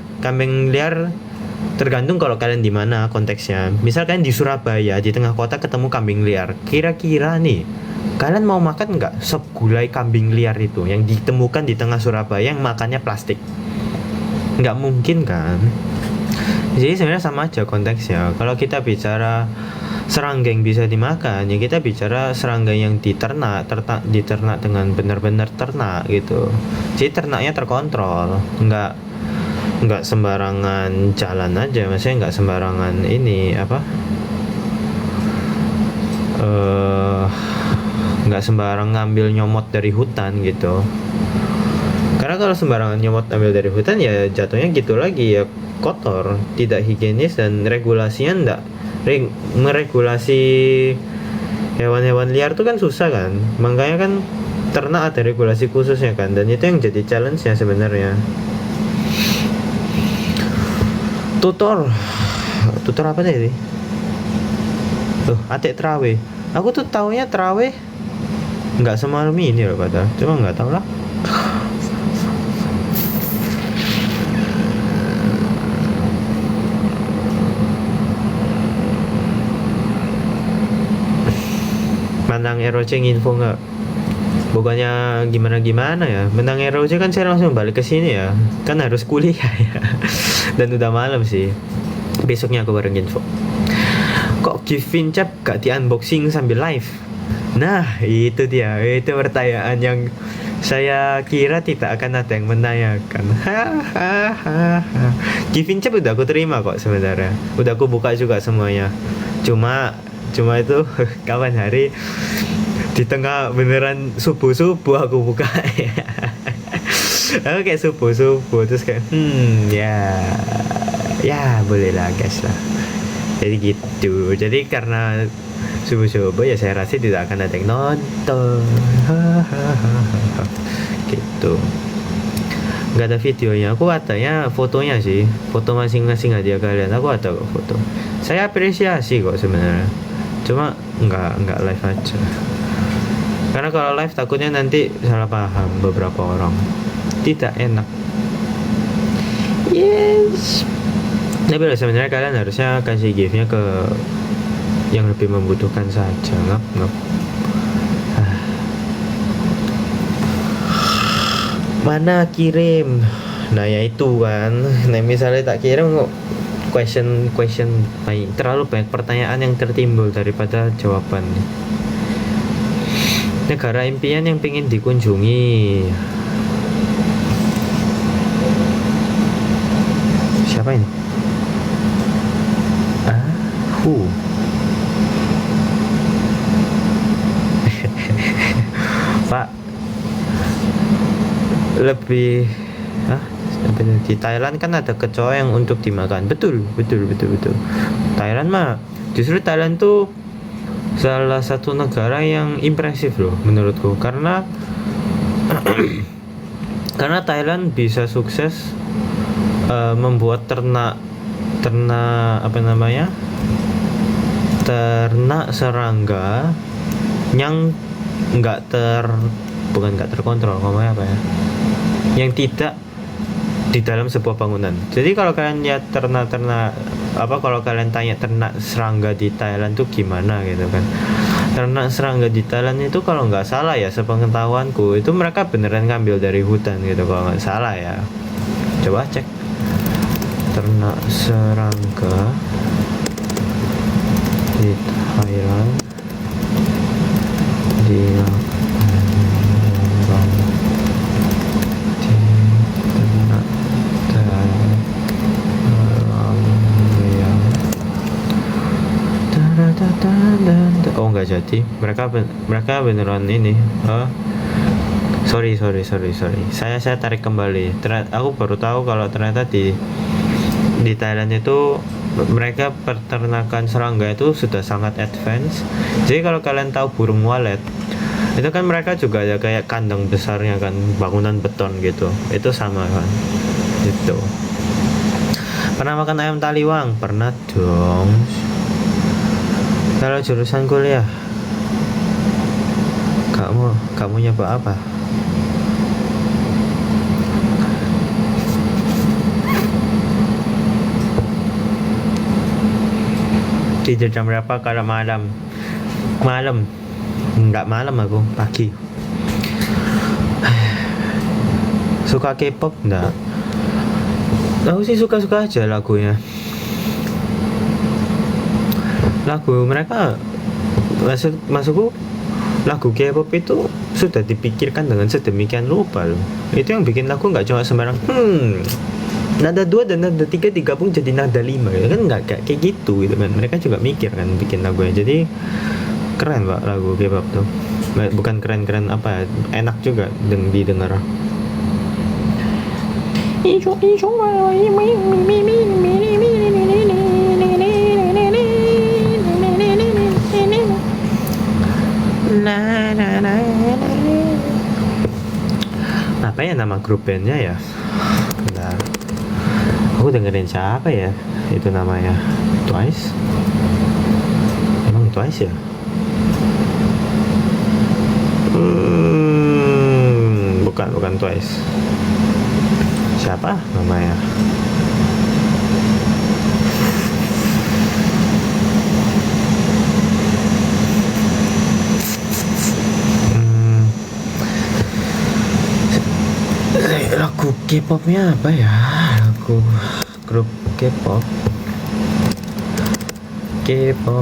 tergantung kalau kalian di mana konteksnya. Misal kalian di Surabaya, di tengah kota ketemu kambing liar, kira-kira nih kalian mau makan nggak segulai kambing liar itu yang ditemukan di tengah Surabaya yang makannya plastik? Nggak mungkin kan. Jadi sebenarnya sama aja konteksnya. Kalau kita bicara serangga yang bisa dimakan, ya kita bicara serangga yang diternak dengan benar-benar ternak gitu. Jadi ternaknya terkontrol, nggak sembarangan jalan aja, maksudnya nggak sembarangan nggak sembarang ngambil nyomot dari hutan gitu. Karena kalau sembarangan nyomot ambil dari hutan ya jatuhnya gitu lagi ya, kotor, tidak higienis, dan regulasinya meregulasi hewan-hewan liar tuh kan susah kan. Makanya kan ternak ada regulasi khususnya kan, dan itu yang jadi challenge-nya sebenarnya. Tutor apa tadi? Atik terawih. Aku tuh taunya terawih nggak semalam ini loh padahal, cuma nggak tahu lah. Menang ROC info nggak? Bukannya gimana ya, menang ROC kan saya langsung balik ke sini ya, kan harus kuliah ya. Dan udah malam sih, besoknya aku bareng info. Kok gift Vincap gak di unboxing sambil live? Nah itu dia, itu pertanyaan yang saya kira tidak akan ada yang menanyakan. Gift Vincap udah aku terima kok sebenarnya, udah aku buka juga semuanya. Cuma itu kapan hari di tengah beneran subuh aku buka ya. Aku kayak subuh terus kayak ya boleh lah guys lah. Jadi gitu. Jadi karena subuh ya saya rasa tidak akan ada yang nonton. Gitu. Gak ada videonya. Aku adanya fotonya sih, foto masing-masing hadiah kalian. Aku ada kok foto. Saya apresiasi kok sebenarnya. Cuma nggak live aja. Karena kalau live takutnya nanti salah paham beberapa orang. Tidak enak. Yes. Tapi sebenarnya kalian harusnya kasih gift-nya ke yang lebih membutuhkan saja. Ngap. mana kirim. Nah ya itu kan, nah misalnya tak kirim kok question banyak, terlalu banyak pertanyaan yang tertimbul daripada jawaban. Negara impian yang pengen dikunjungi. Siapa ini? Pak, lebih di Thailand kan ada kecoa yang untuk dimakan. Betul. Thailand mah, justru Thailand tuh salah satu negara yang impresif loh menurutku, karena karena Thailand bisa sukses membuat ternak ternak serangga yang bukan nggak terkontrol, ngomongnya apa ya, yang tidak di dalam sebuah bangunan. Jadi kalau kalian lihat kalau kalian tanya ternak serangga di Thailand tuh gimana gitu kan, ternak serangga di Thailand itu kalau nggak salah ya, sepengetahuanku itu mereka beneran ngambil dari hutan gitu kalau nggak salah ya. Coba cek ternak serangga di Thailand di oh nggak jadi, mereka beneran ini. Sorry, saya tarik kembali. Aku baru tahu kalau ternyata di Thailand itu mereka peternakan serangga itu sudah sangat advance. Jadi kalau kalian tahu burung walet, itu kan mereka juga ada kayak kandang besarnya kan, bangunan beton gitu, itu sama kan itu. Pernah makan ayam taliwang? Pernah dong. Kalau jurusan kuliah, kamu nyoba apa? Tidur jam berapa kalau malam? Enggak malam, aku pagi. Suka K-pop enggak? Aku sih suka-suka aja lagunya. Lagu mereka, maksudku lagu K-pop itu sudah dipikirkan dengan sedemikian rupa loh. Itu yang bikin lagu nggak cuma sembarang nada 2 dan nada 3 digabung jadi nada 5 gitu kan, nggak kayak gitu gitu kan. Mereka juga mikir kan bikin lagunya. Jadi keren Pak lagu K-pop tuh. Bukan keren apa, enak juga didengar. Apa ya nama grup bandnya ya? Bentar, aku dengerin siapa ya itu namanya? Twice? Emang Twice ya? Bukan Twice. Siapa namanya? Lagu K-popnya apa ya? Lagu grup K-pop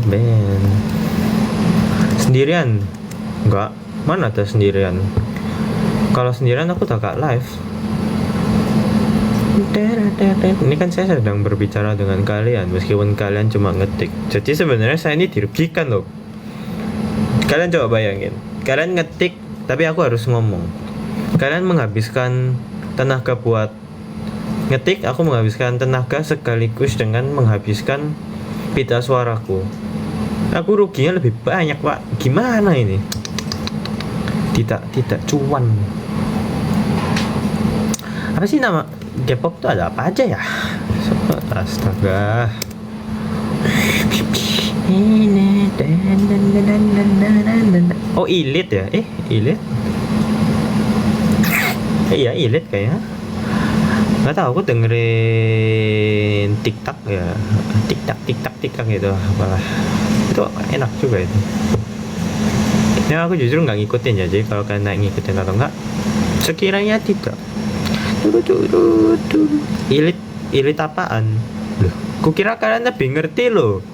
band. Sendirian? Enggak, mana ada sendirian. Kalau sendirian aku tak live. Ini kan saya sedang berbicara dengan kalian, meskipun kalian cuma ngetik. Jadi sebenarnya saya ini dirugikan loh. Kalian coba bayangin, kalian ngetik tapi aku harus ngomong. Kalian menghabiskan tenaga buat ngetik, aku menghabiskan tenaga sekaligus dengan menghabiskan pita suaraku. Aku ruginya lebih banyak Pak. Gimana ini? Tidak cuan. Apa sih nama K-pop tuh ada apa aja ya? Astaga. Oh Elite ya? Elite? Iya Elite kayaknya. Nggak tahu, aku dengerin TikTok ya, TikTok gitu apalah. Itu enak juga itu. Ya aku justru nggak ngikutin ya, jadi kalau kalian ngikutin atau enggak, sekiranya tidak, Ilit apaan? Loh, kukira kalian lebih ngerti loh.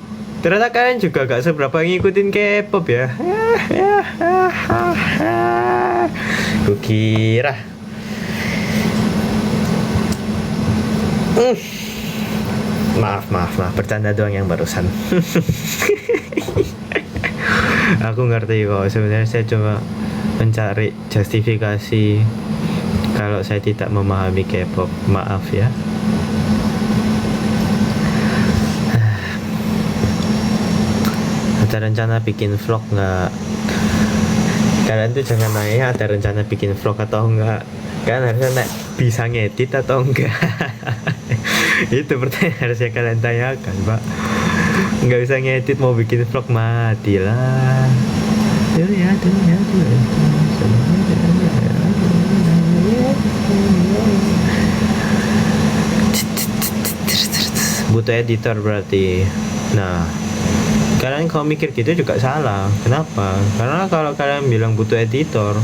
Ternyata kalian juga gak seberapa ngikutin K-pop ya. Kukira. Maaf, bercanda doang yang barusan. Aku ngerti kok, sebenarnya saya cuma mencari justifikasi kalau saya tidak memahami K-pop. Maaf ya. Ada rencana bikin vlog nggak? Kalian tuh jangan nanya ada rencana bikin vlog atau enggak. Kan harusnya bisa ngedit atau enggak. Itu pertanyaan harusnya kalian tanyakan, Pak. Nggak bisa ngedit mau bikin vlog, matilah. Butuh editor berarti. Nah, kalian kalau mikir gitu juga salah. Kenapa? Karena kalau kalian bilang butuh editor,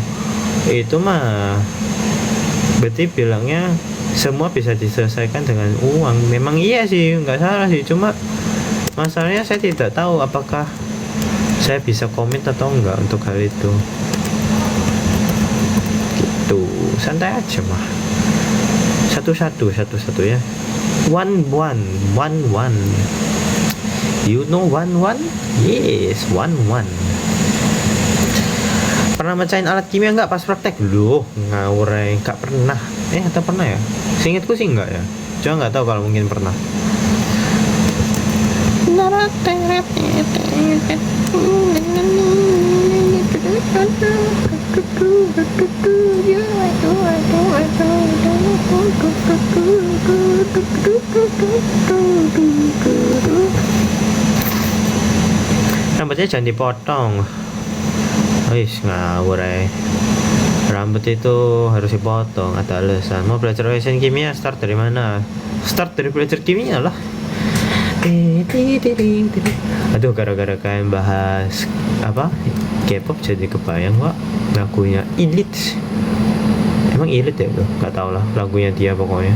itu mah berarti bilangnya semua bisa diselesaikan dengan uang. Memang iya sih, nggak salah sih. Cuma masalahnya saya tidak tahu apakah saya bisa komit atau enggak untuk hal itu. Gitu, santai aja mah. Satu-satu ya. One. You know one? Yes, one. Pernah mecahin alat kimia nggak pas praktek? Loh, ngawur ya, nggak pernah. Atau pernah ya? Seingatku sih nggak ya. Cuma nggak tahu kalau mungkin pernah. Rambutnya jangan dipotong. Wis ngawur ya. Rambut itu harus dipotong, ada alasan. Mau belajar mesin kimia, start dari mana? Start dari belajar kimia lah. Aduh, gara-gara kalian bahas apa K-pop jadi kebayang kok lagunya Elite. Emang Elite ya tuh? Gak tau lah lagunya dia pokoknya.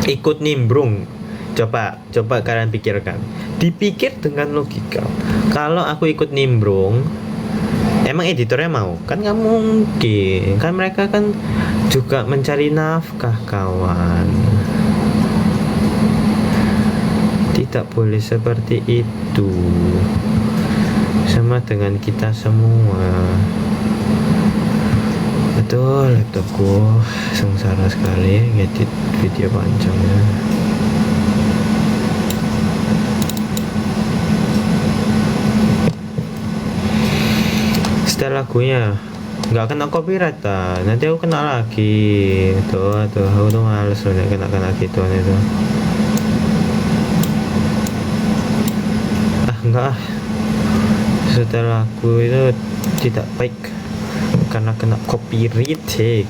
Ikut nimbrung. Coba kalian pikirkan. Dipikir dengan logika. Kalau aku ikut nimbrung, emang editornya mau? Kan nggak mungkin. Kan mereka kan juga mencari nafkah, kawan. Tidak boleh seperti itu. Sama dengan kita semua. Betul, laptopku sengsara sekali ngedit video panjangnya. Setelah lagunya nggak kena copyright nanti aku kena lagi. Tuh aku tuh males loh kena gituan itu. Enggak, setelah lagu itu tidak baik karena kena copyright.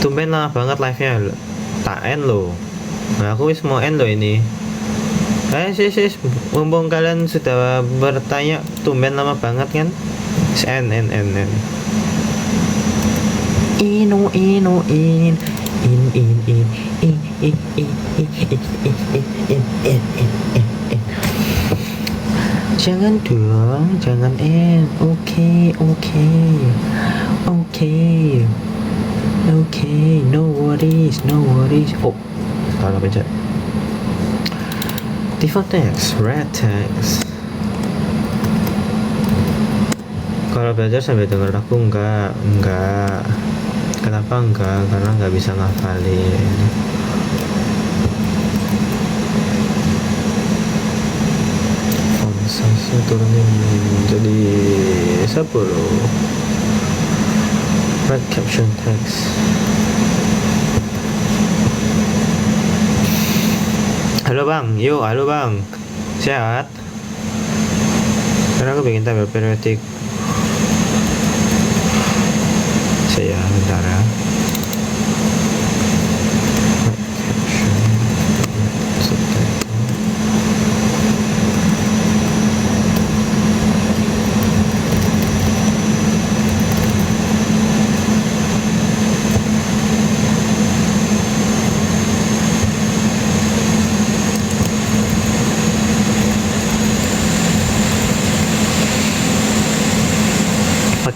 Tumben lah banget live-nya tak end loh. Nah, aku wis mau end loh ini. Sis, mumpung kalian sudah bertanya, tumben lama banget kan? End. Jangan dong, jangan end. Oke. No worries. Oh, salah pencet. Default text, red text. Kalau belajar sambil denger aku enggak. Kenapa enggak? Karena nggak bisa ngafalin. Font size turunin jadi 10. Red caption text. Halo bang, sehat? Karena aku bikin tabel periodik. Saya bentar ya.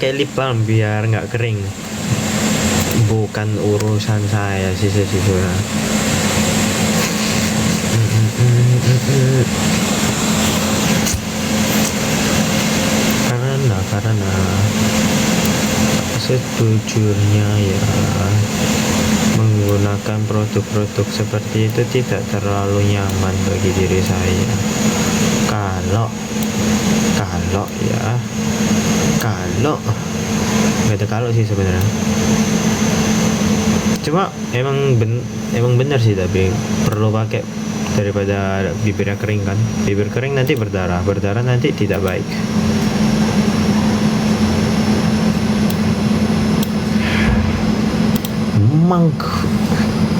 pakai lip balm biar nggak kering. Bukan urusan saya sih sejujurnya. Karena sejujurnya ya, menggunakan produk-produk seperti itu tidak terlalu nyaman bagi diri saya. Kalau nggak ada kalau sih sebenarnya, cuma emang bener sih, tapi perlu pakai daripada bibirnya kering kan. Bibir kering nanti berdarah nanti tidak baik.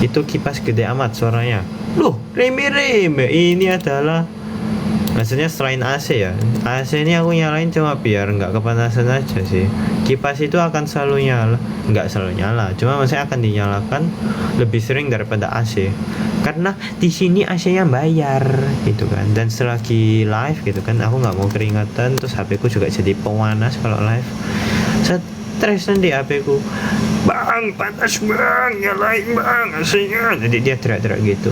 Itu kipas gede amat suaranya. Loh, reme ini adalah, maksudnya selain AC ya, AC ini aku nyalain cuma biar nggak kepanasan aja sih. Kipas itu akan selalu nyala, nggak selalu nyala, cuma maksudnya akan dinyalakan lebih sering daripada AC, karena di sini AC-nya bayar gitu kan. Dan selagi live gitu kan, aku nggak mau keringatan, terus HP ku juga jadi pemanas kalau live. Stres nanti HP ku, bang panas bang, nyalain bang AC-nya, jadi dia teriak-teriak gitu.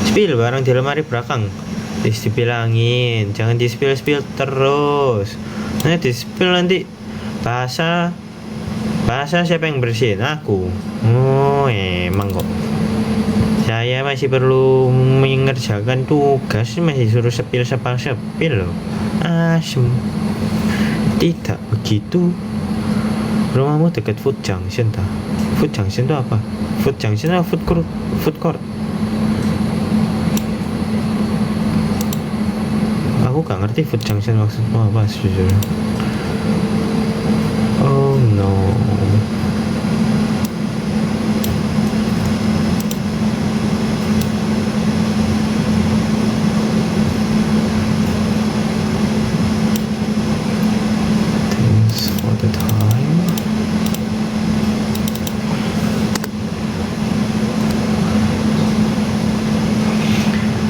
Spill barang di lemari belakang, dibilangin jangan di spill terus. Nanti di spill nanti basah siapa yang bersihin? Aku. Oh emang kok, saya masih perlu mengerjakan tugas, masih suruh sepil loh. Asem. Tidak begitu. Rumahmu dekat Food Junction tak? Food Junction itu apa? Food Junction atau food court? Aku gak ngerti Food Junction maksudmu apa sejujurnya. Oh no. Thanks for the time.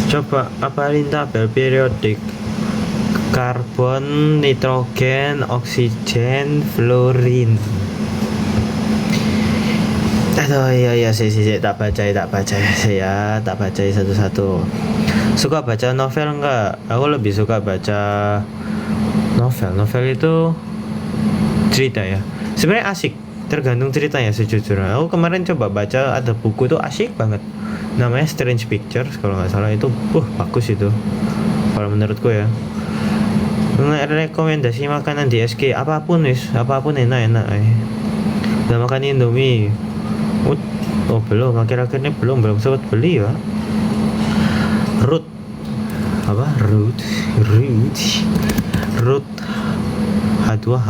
Coba apalin tabel periodik: karbon, nitrogen, oksigen, fluorin. Aduh iya sih tak baca ya, tak baca satu-satu. Suka baca novel enggak? Aku lebih suka baca novel itu cerita ya. Sebenarnya asik, tergantung ceritanya sejujurnya. Aku kemarin coba baca, ada buku tuh asik banget, namanya Strange Pictures kalau nggak salah. Itu bagus itu kalau menurutku ya. Rekomendasi makanan di SK apapun enak udah makan Indomie. Oh belum, akhir-akhir ini belum sempat beli ya. Root H2H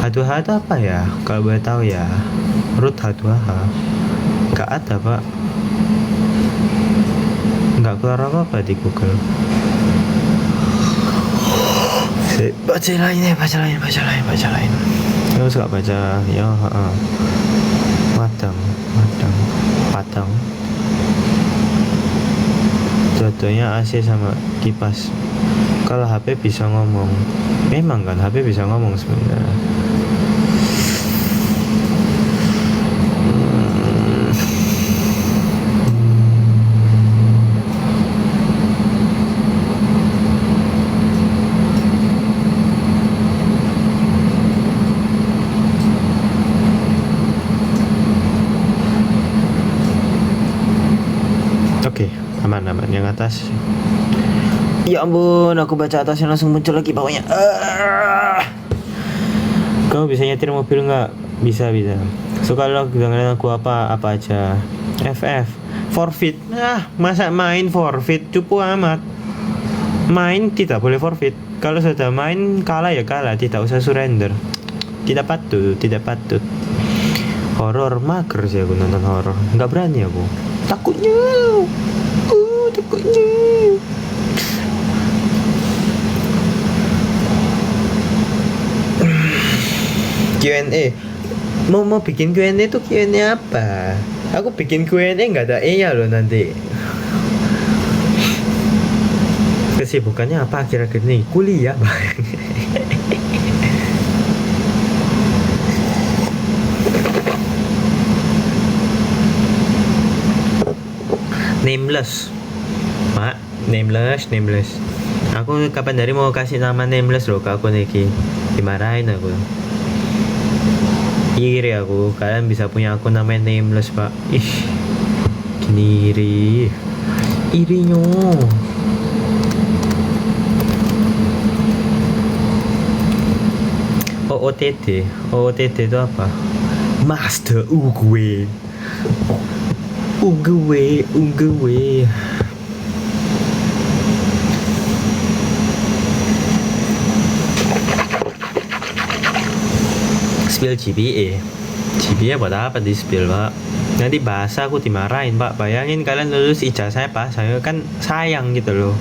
itu apa ya kalau boleh tahu ya? Root H2H nggak ada pak, nggak keluar apa di Google. Baca lain. Aku suka baca ya. Padang. Contohnya AC sama kipas. Kalau HP bisa ngomong, memang kan HP bisa ngomong sebenarnya. Aman yang atas. Ya ampun, aku baca atasnya langsung muncul lagi bawahnya. Kamu bisa nyetir mobil nggak? Bisa. Suka lo dengan aku apa aja. FF forfeit. Masa main forfeit? Cupu amat. Main tidak boleh forfeit. Kalau sudah main kalah ya kalah, tidak usah surrender. Tidak patut. Horor mager sih aku nonton horor. Nggak berani aku. Takutnya. Q&A. Mau bikin Q&A tuh Q&A apa? Aku bikin Q&A nggak ada E-nya loh nanti. Kesibukannya apa akhir-akhir ini? Kuliah, Bang. Nameless. Mak, nameless. Aku kapan dari mau kasih nama nameless loh ke akun iki. Dimarahin aku. Iri aku, kalian bisa punya akun namanya nameless, Pak. Ih. Gini iri. Irinya. OOTD itu apa? Master Uguwe. Spill GPA buat apa di spill, Pak? Nanti bahasa aku dimarahin, Pak. Bayangin kalian lulus ijazah Pak, saya kan sayang gitu loh.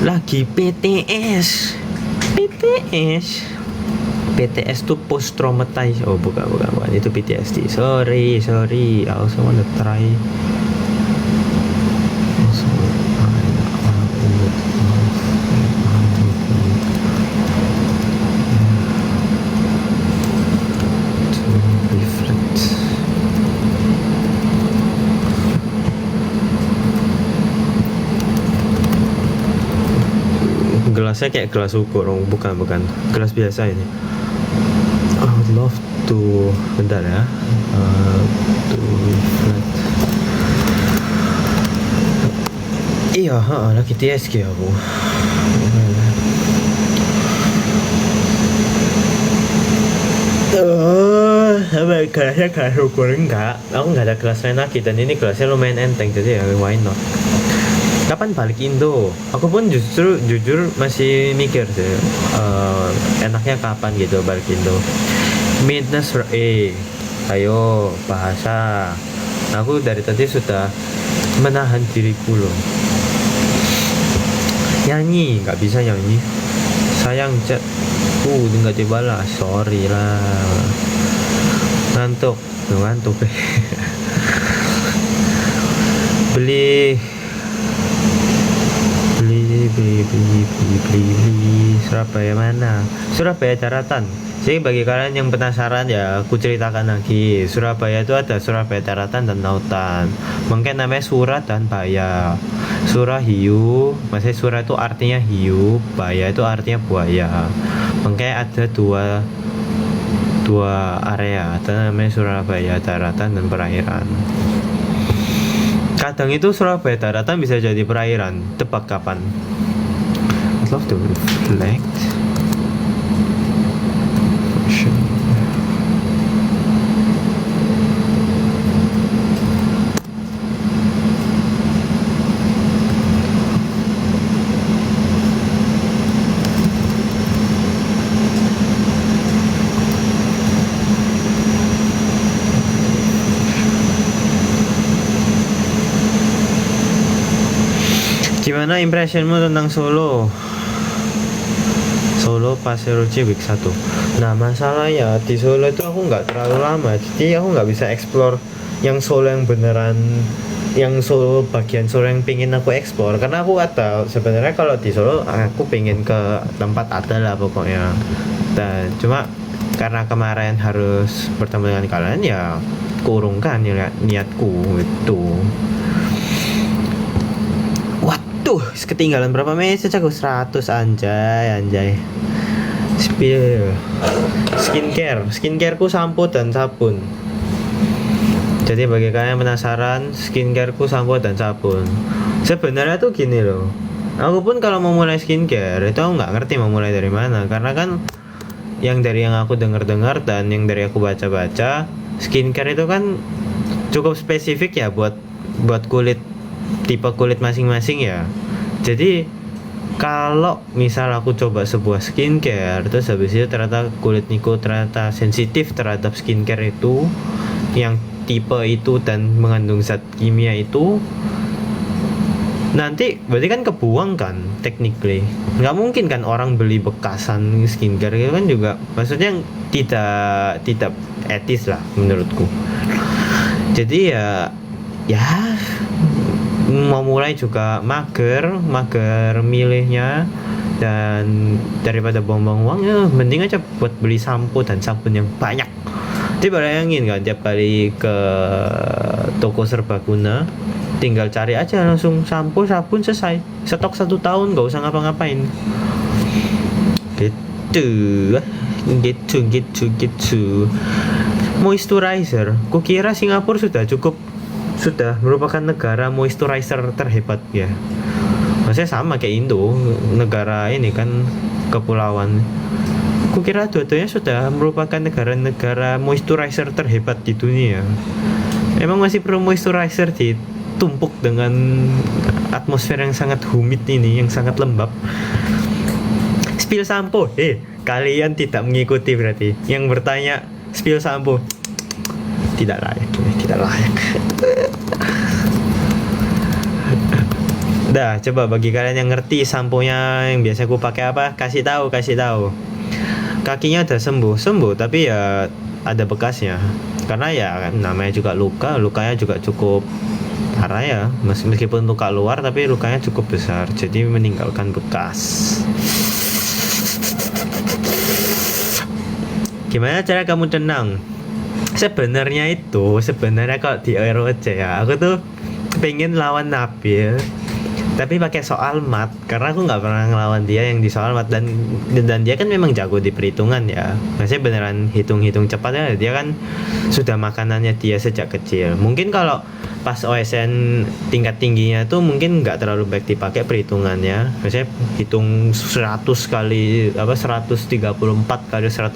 Lagi PTS tuh post traumatized. Oh bukan itu PTSD. Sorry I also wanna try gelasnya kayak gelas ukur, bukan gelas biasa ini. I would love to, bentar ya, to reflect. Iya, lagi TSG aku. Sampai gelasnya gelas ukur enggak. Aku nggak ada gelas lain lagi dan ini gelasnya lumayan enteng jadi ya why not. Kapan balik Indo? Aku pun jujur masih mikir sih, enaknya kapan gitu balik Indo. Midness ayo bahasa. Aku dari tadi sudah menahan diriku loh. Nyanyi, nggak bisa nyanyi. Sayang chat, nggak dibalas, sorry lah. Ngantuk. beli Surabaya mana? Surabaya Daratan. Jadi bagi kalian yang penasaran ya, aku ceritakan lagi. Surabaya itu ada Surabaya Daratan dan Lautan. Mungkin namanya Surah dan Baya. Surah hiu, maksudnya Surah itu artinya hiu, Baya itu artinya buaya. Mungkin ada dua area, ada namanya Surabaya Daratan dan Perairan. Kadang itu Surabaya Daratan bisa jadi perairan. Tebak kapan? I'd love to reflect. Gimana impressionmu tentang Solo Pasir Ruci week 1? Nah masalahnya di Solo itu aku nggak terlalu lama, jadi aku nggak bisa explore yang Solo yang beneran, yang Solo bagian Solo yang pingin aku explore. Karena aku ada sebenarnya kalau di Solo aku pingin ke tempat ada lah pokoknya. Dan cuma karena kemarin harus bertemu dengan kalian ya kurungkan ya niatku itu. Tuh, ketinggalan berapa message aku? 100 anjay. Spill. Skincareku sampo dan sabun. Jadi bagi kalian yang penasaran, skincareku sampo dan sabun. Sebenarnya tuh gini loh. Aku pun kalau mau mulai skincare itu aku nggak ngerti mau mulai dari mana, karena kan yang aku dengar dan yang dari aku baca, skincare itu kan cukup spesifik ya buat kulit, tipe kulit masing-masing ya. Jadi kalau misal aku coba sebuah skincare terus habis itu ternyata kulitku ternyata sensitif terhadap skincare itu yang tipe itu dan mengandung zat kimia itu, nanti berarti kan kebuang kan technically. Nggak mungkin kan orang beli bekasan skincare itu kan juga, maksudnya tidak etis lah menurutku. Jadi ya mau mulai juga mager milihnya, dan daripada buang-buang uang ya mending aja buat beli sampo dan sabun yang banyak. Jadi bayangin kan tiap kali ke toko serbaguna tinggal cari aja langsung sampo sabun selesai, stok 1 tahun, nggak usah ngapa-ngapain gitu. Moisturizer, kukira Singapura sudah merupakan negara moisturizer terhebat ya. Maksudnya sama kayak Indo, negara ini kan kepulauan. Kukira dua-duanya sudah merupakan negara-negara moisturizer terhebat di dunia. Emang masih perlu moisturizer ditumpuk dengan atmosfer yang sangat humid ini, yang sangat lembab. Spill sampo, kalian tidak mengikuti berarti. Yang bertanya spill sampo, tidak layak. Dah, coba bagi kalian yang ngerti samponya yang biasa aku pakai apa, kasih tahu. Kakinya udah sembuh, tapi ya ada bekasnya. Karena ya namanya juga lukanya juga cukup parah ya. Meskipun luka luar tapi lukanya cukup besar, jadi meninggalkan bekas. Gimana cara kamu tenang? Sebenarnya kalau di ROC ya, aku tuh pengen lawan Nabil tapi pakai soal mat, karena aku nggak pernah ngelawan dia yang di soal mat, dan dia kan memang jago di perhitungan ya, maksudnya beneran hitung cepat ya. Dia kan sudah makanannya dia sejak kecil. Mungkin kalau pas OSN tingkat tingginya tuh mungkin nggak terlalu baik dipakai perhitungannya, maksudnya hitung 100 kali 134 kali 156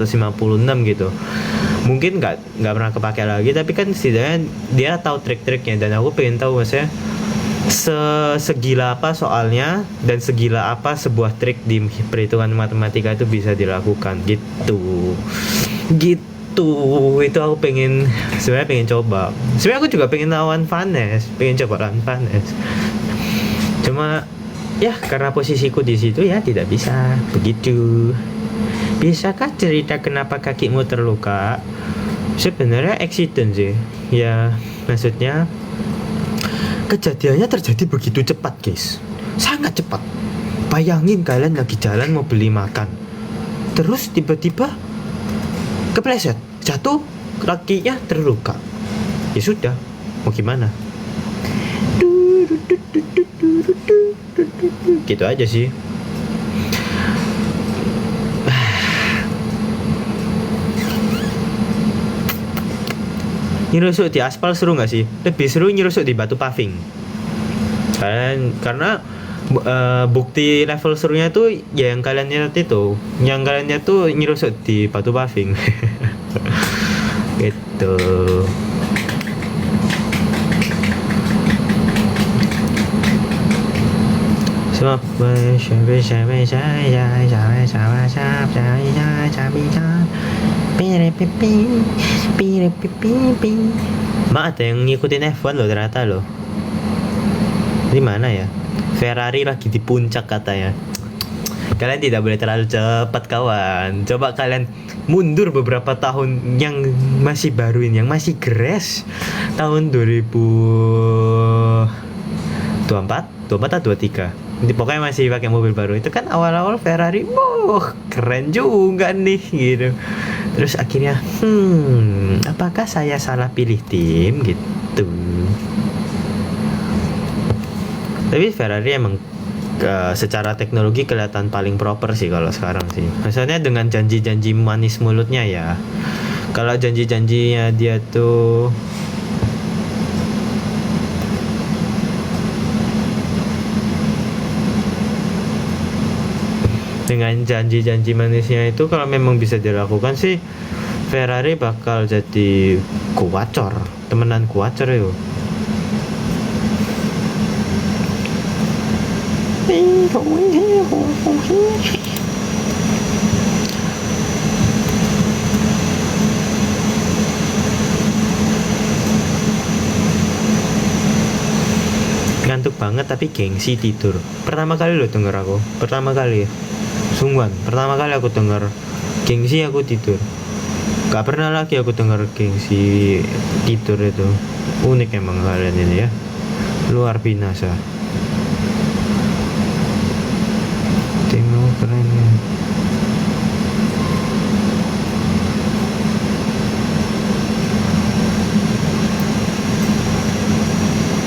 gitu, mungkin nggak pernah kepake lagi. Tapi kan setidaknya dia tahu trik-triknya, dan aku pengen tahu maksudnya segila apa soalnya dan segila apa sebuah trik di perhitungan matematika itu bisa dilakukan gitu. Itu aku sebenarnya pengen coba. Sebenarnya aku juga pengen lawan Vanes, cuma ya karena posisiku di situ ya tidak bisa begitu. Bisakah cerita kenapa kakimu terluka? Sebenarnya accident sih ya, maksudnya kejadiannya terjadi begitu cepat guys, sangat cepat. Bayangin kalian lagi jalan mau beli makan, terus tiba-tiba kepleset, jatuh, kakinya terluka. Ya sudah, mau gimana? Gitu aja sih. Nyerusuk di aspal seru nggak sih? Lebih seru nyerusuk di batu paving. Karena bukti level serunya tuh ya yang kalian lihat itu, nyerusuk di batu paving. Gitu. Mak, ada yang ngikutin F1 loh ternyata loh. Di mana ya? Ferrari lagi di puncak katanya. Kalian tidak boleh terlalu cepat kawan. Coba kalian mundur beberapa tahun yang masih baru ini, yang masih gres. Tahun 2024 atau 23. Ini pokoknya masih pakai mobil baru. Itu kan awal-awal Ferrari, keren juga nih gitu. Terus akhirnya, apakah saya salah pilih tim gitu? Tapi Ferrari emang secara teknologi kelihatan paling proper sih kalau sekarang sih. Maksudnya dengan janji-janji manis mulutnya ya. Kalau janji-janjinya dia tuh dengan janji-janji manisnya itu kalau memang bisa dilakukan sih, Ferrari bakal jadi kuacor, temenan kuacor itu. Ngantuk banget tapi gengsi tidur. Pertama kali lo denger aku, pertama kali ya, sungguhan pertama kali aku denger gengsi aku tidur. Gak pernah lagi aku denger gengsi tidur itu. Unik emang kalian ini ya, luar binasa. Tengok keren ya.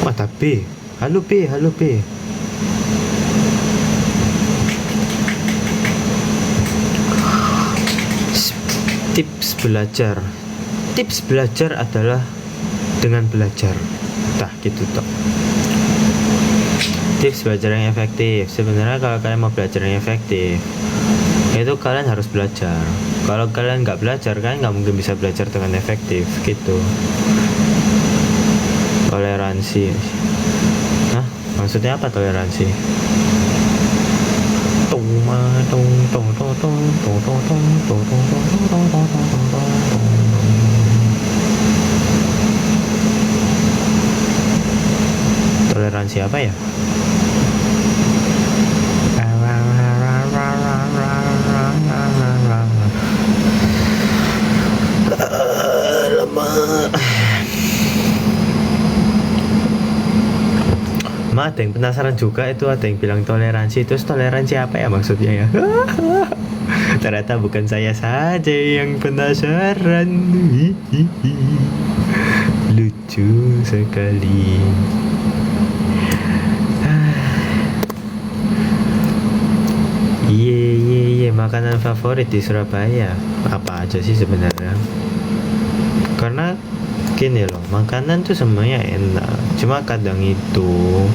Wah tapi halo B. Tips belajar adalah dengan belajar. Gitu toh. Tips belajar yang efektif. Sebenarnya kalau kalian mau belajar yang efektif, itu kalian harus belajar. Kalau kalian nggak belajar, kalian nggak mungkin bisa belajar dengan efektif gitu. Toleransi. Hah? Maksudnya apa toleransi? Toleransi apa ya? Ada yang penasaran juga, itu ada yang bilang toleransi, itu toleransi apa ya maksudnya ya? Ternyata bukan saya saja yang penasaran. Lucu sekali. Iya, makanan favorit di Surabaya apa aja sih sebenarnya? Karena gini loh, makanan tuh semuanya enak, cuma kadang itu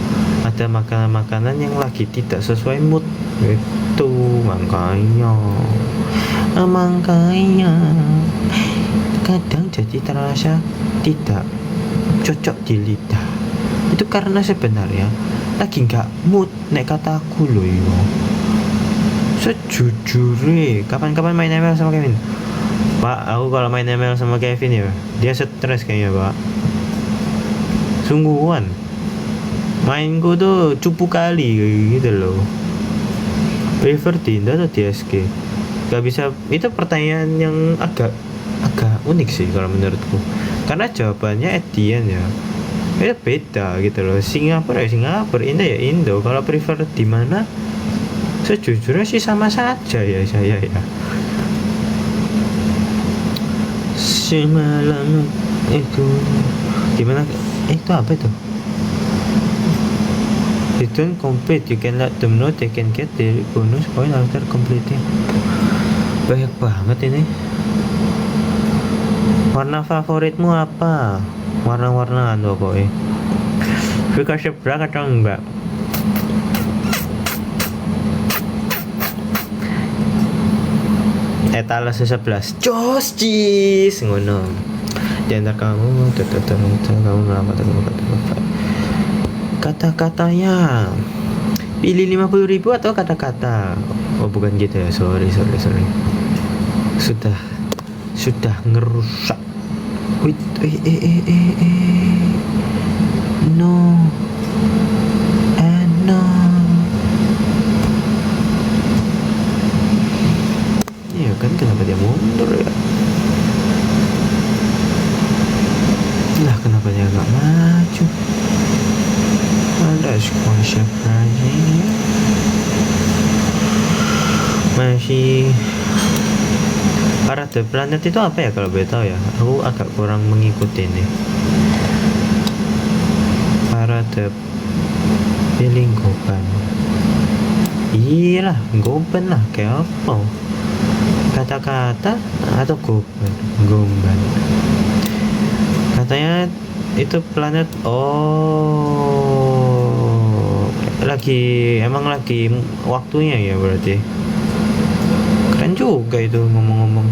ada makanan-makanan yang lagi tidak sesuai mood itu, makanya kadang jadi terasa tidak cocok di lidah. Itu karena sebenarnya lagi nggak mood, nek kataku loh yo. Sejujurnya kapan-kapan main ML sama Kevin. Pak, aku kalau main ML sama Kevin ya, dia stres kayaknya pak. Sungguhan, mainku tuh cupu kali gitu loh. Prefer Dinda atau DSG? Gak bisa, itu pertanyaan yang agak unik sih kalau menurutku. Karena jawabannya at the end ya, itu beda gitu loh. Singapura ya Singapura, Indo ya Indo. Kalau prefer di mana? Sejujurnya sih sama saja ya saya ya. Semalam itu gimana? Itu apa itu? You don't complete, you can let them know they can get the bonus point after completing. Banyak banget ini. Warna favoritmu apa? Warna-warnaan pokoknya. Suka sebelah atau enggak? Etalase 11 jos cis ngono. Di antara kamu kamu melamar kata-katanya pilih 50.000 atau kata-kata. Oh bukan gitu ya, sorry. Sudah ngerusak. Wait, no. Kan kenapa dia mundur ya? Lah kenapa dia nggak maju? Ada squash lagi. Masih Parade Planet itu apa ya kalau boleh tahu ya? Aku agak kurang mengikuti nih. Parade Feeling Goban. Iyalah, Goban lah, kayak apa? Kata-kata atau Gomban. Katanya itu planet. Oh, emang lagi waktunya ya berarti. Keren juga itu ngomong-ngomong.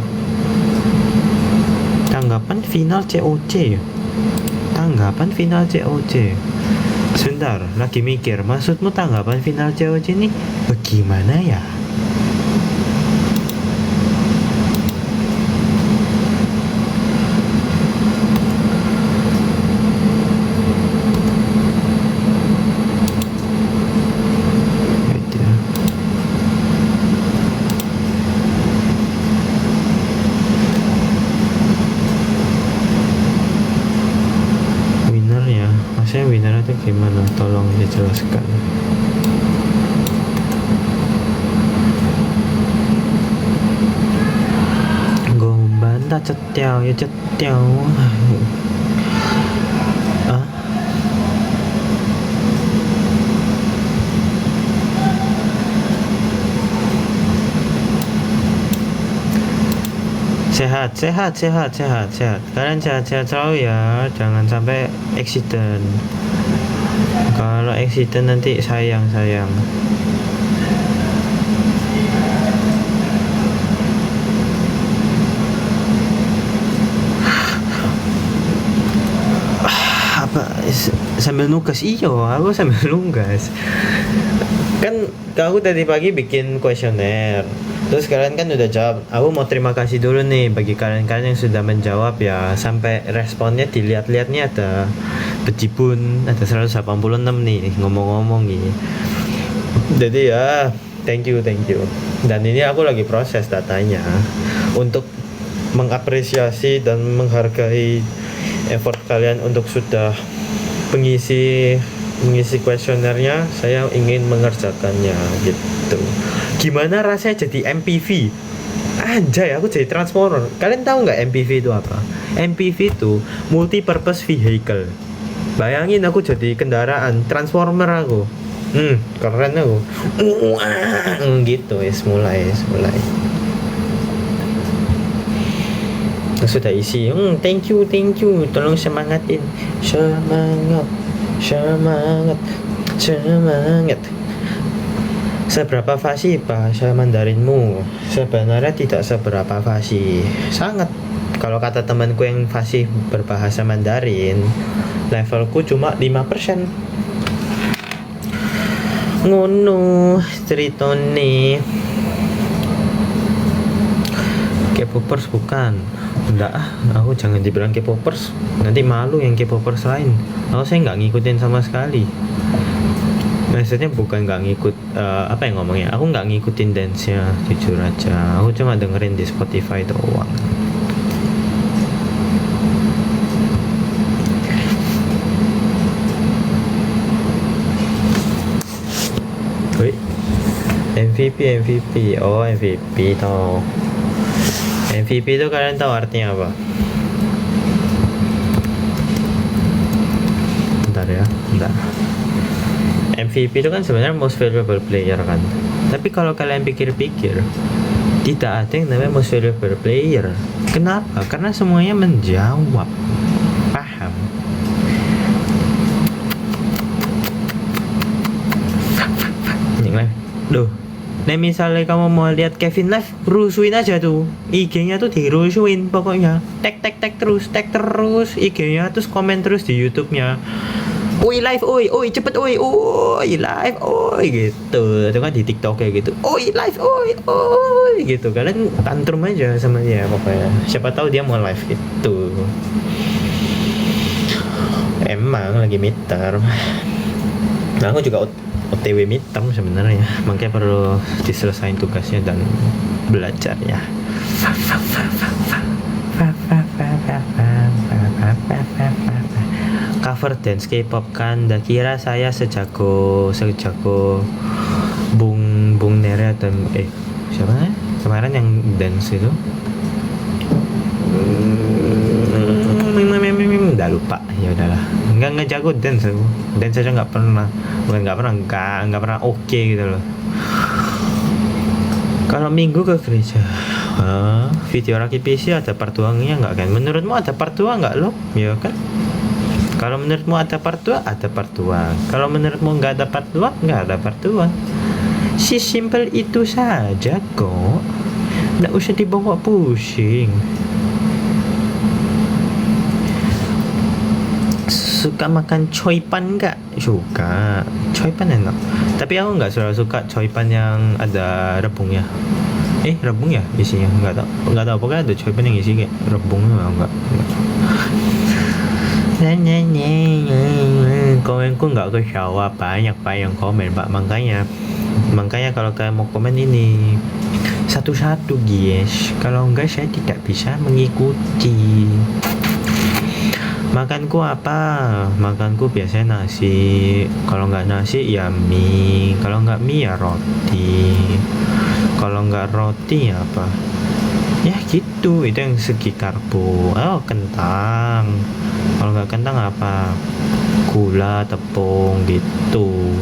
Tanggapan final COC ya. Tanggapan final COC. Sebentar, lagi mikir. Maksudmu tanggapan final COC ini bagaimana ya? gimana? Tolong dijelaskan. Gombal tak cetiau ya cetiau. Ah? Sehat. Kalian sehat selalu ya, jangan sampai accident. Kalau accident nanti sayang. Sambil nugas aku sambil nugas kan. Aku tadi pagi bikin kuesioner, terus kalian kan udah jawab. Aku mau terima kasih dulu nih bagi kalian yang sudah menjawab ya, sampai responnya dilihat-lihat nih ada bejibun, ada 186 nih ngomong-ngomong gini. Jadi ya thank you. Dan ini aku lagi proses datanya untuk mengapresiasi dan menghargai effort kalian untuk sudah mengisi kuesionernya. Saya ingin mengerjakannya gitu. Gimana rasanya jadi MPV? Anjay, aku jadi transformer. Kalian tahu nggak MPV itu apa? MPV itu multi purpose vehicle. Bayangin aku jadi kendaraan transformer aku. Keren aku. Gitu mulai. Sudah isi. Thank you. Tolong semangatin. Semangat. Seberapa fasih bahasa Mandarinmu? Sebenarnya tidak seberapa fasih. Sangat. Kalau kata temanku yang fasih berbahasa Mandarin, levelku cuma 5%. Ngono ceritone. K-popers bukan. Enggak, aku jangan dibilang K-popers, nanti malu yang K-popers lain. Saya nggak ngikutin sama sekali. Maksudnya bukan nggak ngikut, apa yang ngomongnya, aku nggak ngikutin dance-nya, jujur aja. Aku cuma dengerin di Spotify doang. Wih, MVP. Oh, MVP toh. MVP itu kalian tahu artinya apa? Bentar. MVP itu kan sebenarnya most valuable player kan. Tapi kalau kalian pikir-pikir, tidak ada yang namanya most valuable player. Kenapa? Karena semuanya menjawab. Paham? Duh. Nah misalnya kamu mau lihat Kevin live, rusuin aja tuh IG-nya tuh dirusuin pokoknya. Tag terus IG-nya, terus komen terus di YouTube-nya. Oi live, oi cepet, oi live, oi gitu. Itu kan di TikTok kayak gitu. Oi live, oi gitu. Kalian tantrum aja sama dia pokoknya. Siapa tahu dia mau live gitu. Emang lagi midterm. Nah, aku juga OTW midterm sebenarnya, makanya perlu diselesain tugasnya dan belajar ya. Cover dance K-pop kan, dah kira saya sejago Bung Nere atau siapa ya? Kemarin yang dance itu udah lupa, ya udahlah. Nggak jago dance aja nggak pernah oke gitu loh. Kalau minggu ke gereja, video Raki PC ada part 2-nya nggak kan? Menurutmu ada part 2 nggak lo? Ya kan? Kalau menurutmu ada part 2, ada part 2. Kalau menurutmu nggak ada part 2, nggak ada part 2. Si simple itu saja kok. Nggak usah dibawa pusing. Suka makan choipan nggak? Suka. Choipan enak. Tapi aku nggak selalu suka choipan yang ada rebungnya. Rebung ya isinya? Nggak tahu. Pokoknya ada choipan yang isi kayak rebungnya enggak. Komenku nggak kejawab, banyak yang komen Pak. Makanya kalau kalian mau komen ini satu-satu guys. Kalau enggak saya tidak bisa mengikuti. Makanku apa? Makanku biasanya nasi. Kalau nggak nasi ya mie. Kalau nggak mie ya roti. Kalau nggak roti ya apa? Ya gitu. Itu yang segi karbo. Oh kentang. Kalau nggak kentang apa? Gula, tepung gitu.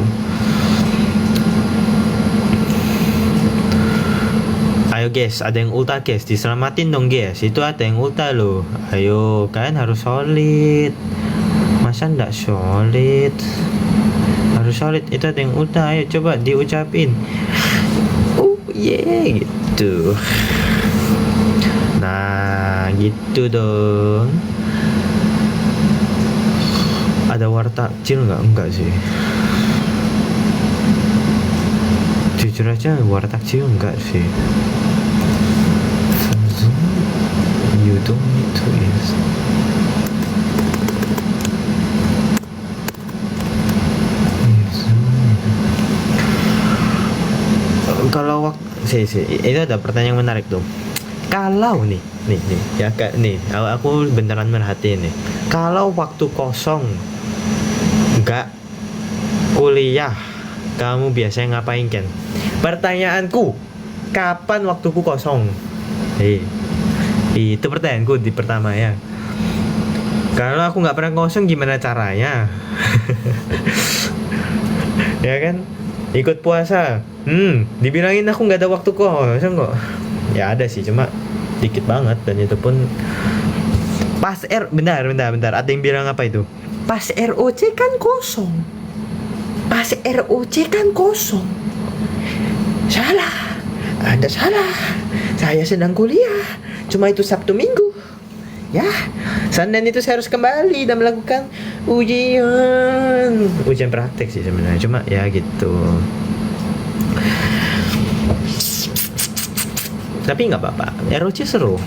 Ayo guys, ada yang ulta guys, diselamatin dong guys. Itu ada yang ulta loh. Ayo, kalian harus solid. Masa ndak solid? Harus solid. Itu ada yang ulta. Ayo coba diucapin. Yeah, gitu. Nah, gitu dong. Ada wartakjil nggak? Enggak sih. Jujur aja wartakjil enggak sih. You don't need to use. Kalau waktu itu ada pertanyaan menarik tuh. Kalau nih ya kak nih, aku beneran merhatiin nih. Kalau waktu kosong nggak kuliah, kamu biasanya ngapain Ken? Pertanyaanku, kapan waktuku kosong? Itu pertanyaanku di pertama ya. Kalau aku nggak pernah kosong gimana caranya? Ya kan? Ikut puasa. Dibilangin aku nggak ada waktu kosong kok. Ya ada sih, cuma dikit banget, dan itu pun pas bentar. Ada yang bilang apa itu? Pas ROC kan kosong. Pas ROC kan kosong. Salah. Ada salah. Saya sedang kuliah. Cuma itu Sabtu Minggu. Ya, Senin itu saya harus kembali dan melakukan ujian praktek sih sebenarnya, cuma ya gitu. Tapi nggak apa-apa, ROC seru.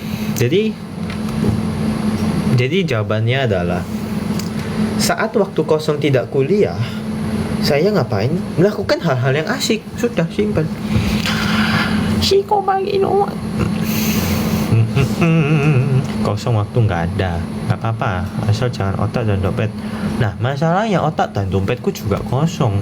Jadi jawabannya adalah saat waktu kosong tidak kuliah, saya ngapain? Melakukan hal-hal yang asik. Sudah simpel. Kosong waktu nggak ada, nggak apa-apa, asal jangan otak dan dompet. Nah masalahnya otak dan dompetku juga kosong.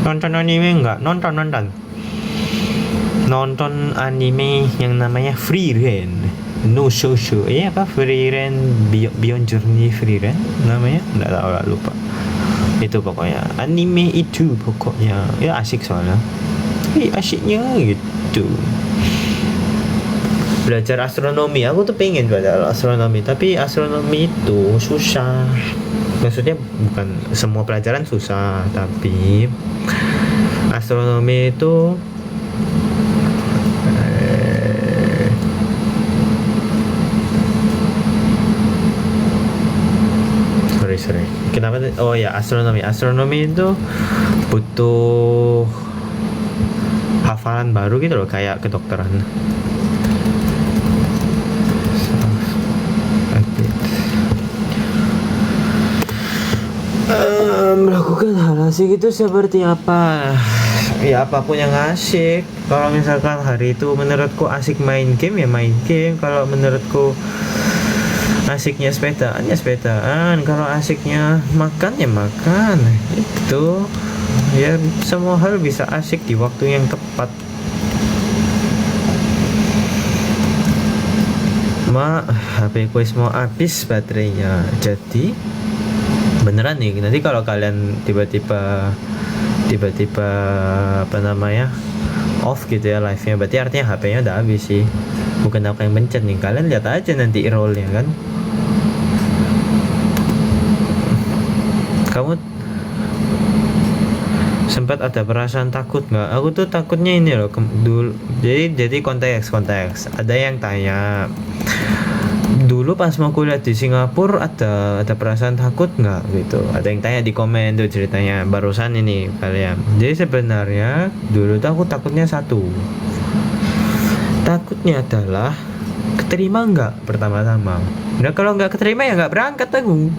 Nonton anime nggak? Nonton anime yang namanya Free Ren No Shoujo. Apa Free Ren Beyond Journey Free Ren namanya? Nggak tahu lah, lupa. Itu pokoknya anime itu pokoknya ya asik soalnya. Asiknya gitu. Belajar astronomi, aku tuh pengen belajar astronomi, tapi astronomi itu susah. Maksudnya bukan semua pelajaran susah, tapi astronomi itu sorry. Kenapa? Oh ya, astronomi itu butuh hafalan baru gitu loh, kayak kedokteran. Melakukan hal asik itu seperti apa? Ya apapun yang asik. Kalau misalkan hari itu menurutku asik main game ya main game. Kalau menurutku asiknya sepedaan ya sepedaan. Kalau asiknya makan ya makan. Itu ya semua hal bisa asik di waktu yang tepat. HP ku mau habis baterainya. Jadi beneran nih, nanti kalau kalian tiba-tiba apa namanya off gitu ya live-nya, berarti artinya HP-nya udah habis sih, bukan aku yang pencet nih. Kalian lihat aja nanti roll-nya kan. Kamu sempat ada perasaan takut nggak? Aku tuh takutnya ini loh dulu. Jadi konteks. Ada yang tanya, dulu pas mau kuliah di Singapura ada perasaan takut nggak gitu. Ada yang tanya di komen tuh ceritanya barusan ini kalian. Jadi sebenarnya dulu tuh aku takutnya satu. Takutnya adalah keterima nggak pertama-tama. Nah kalau nggak keterima ya nggak berangkat aku.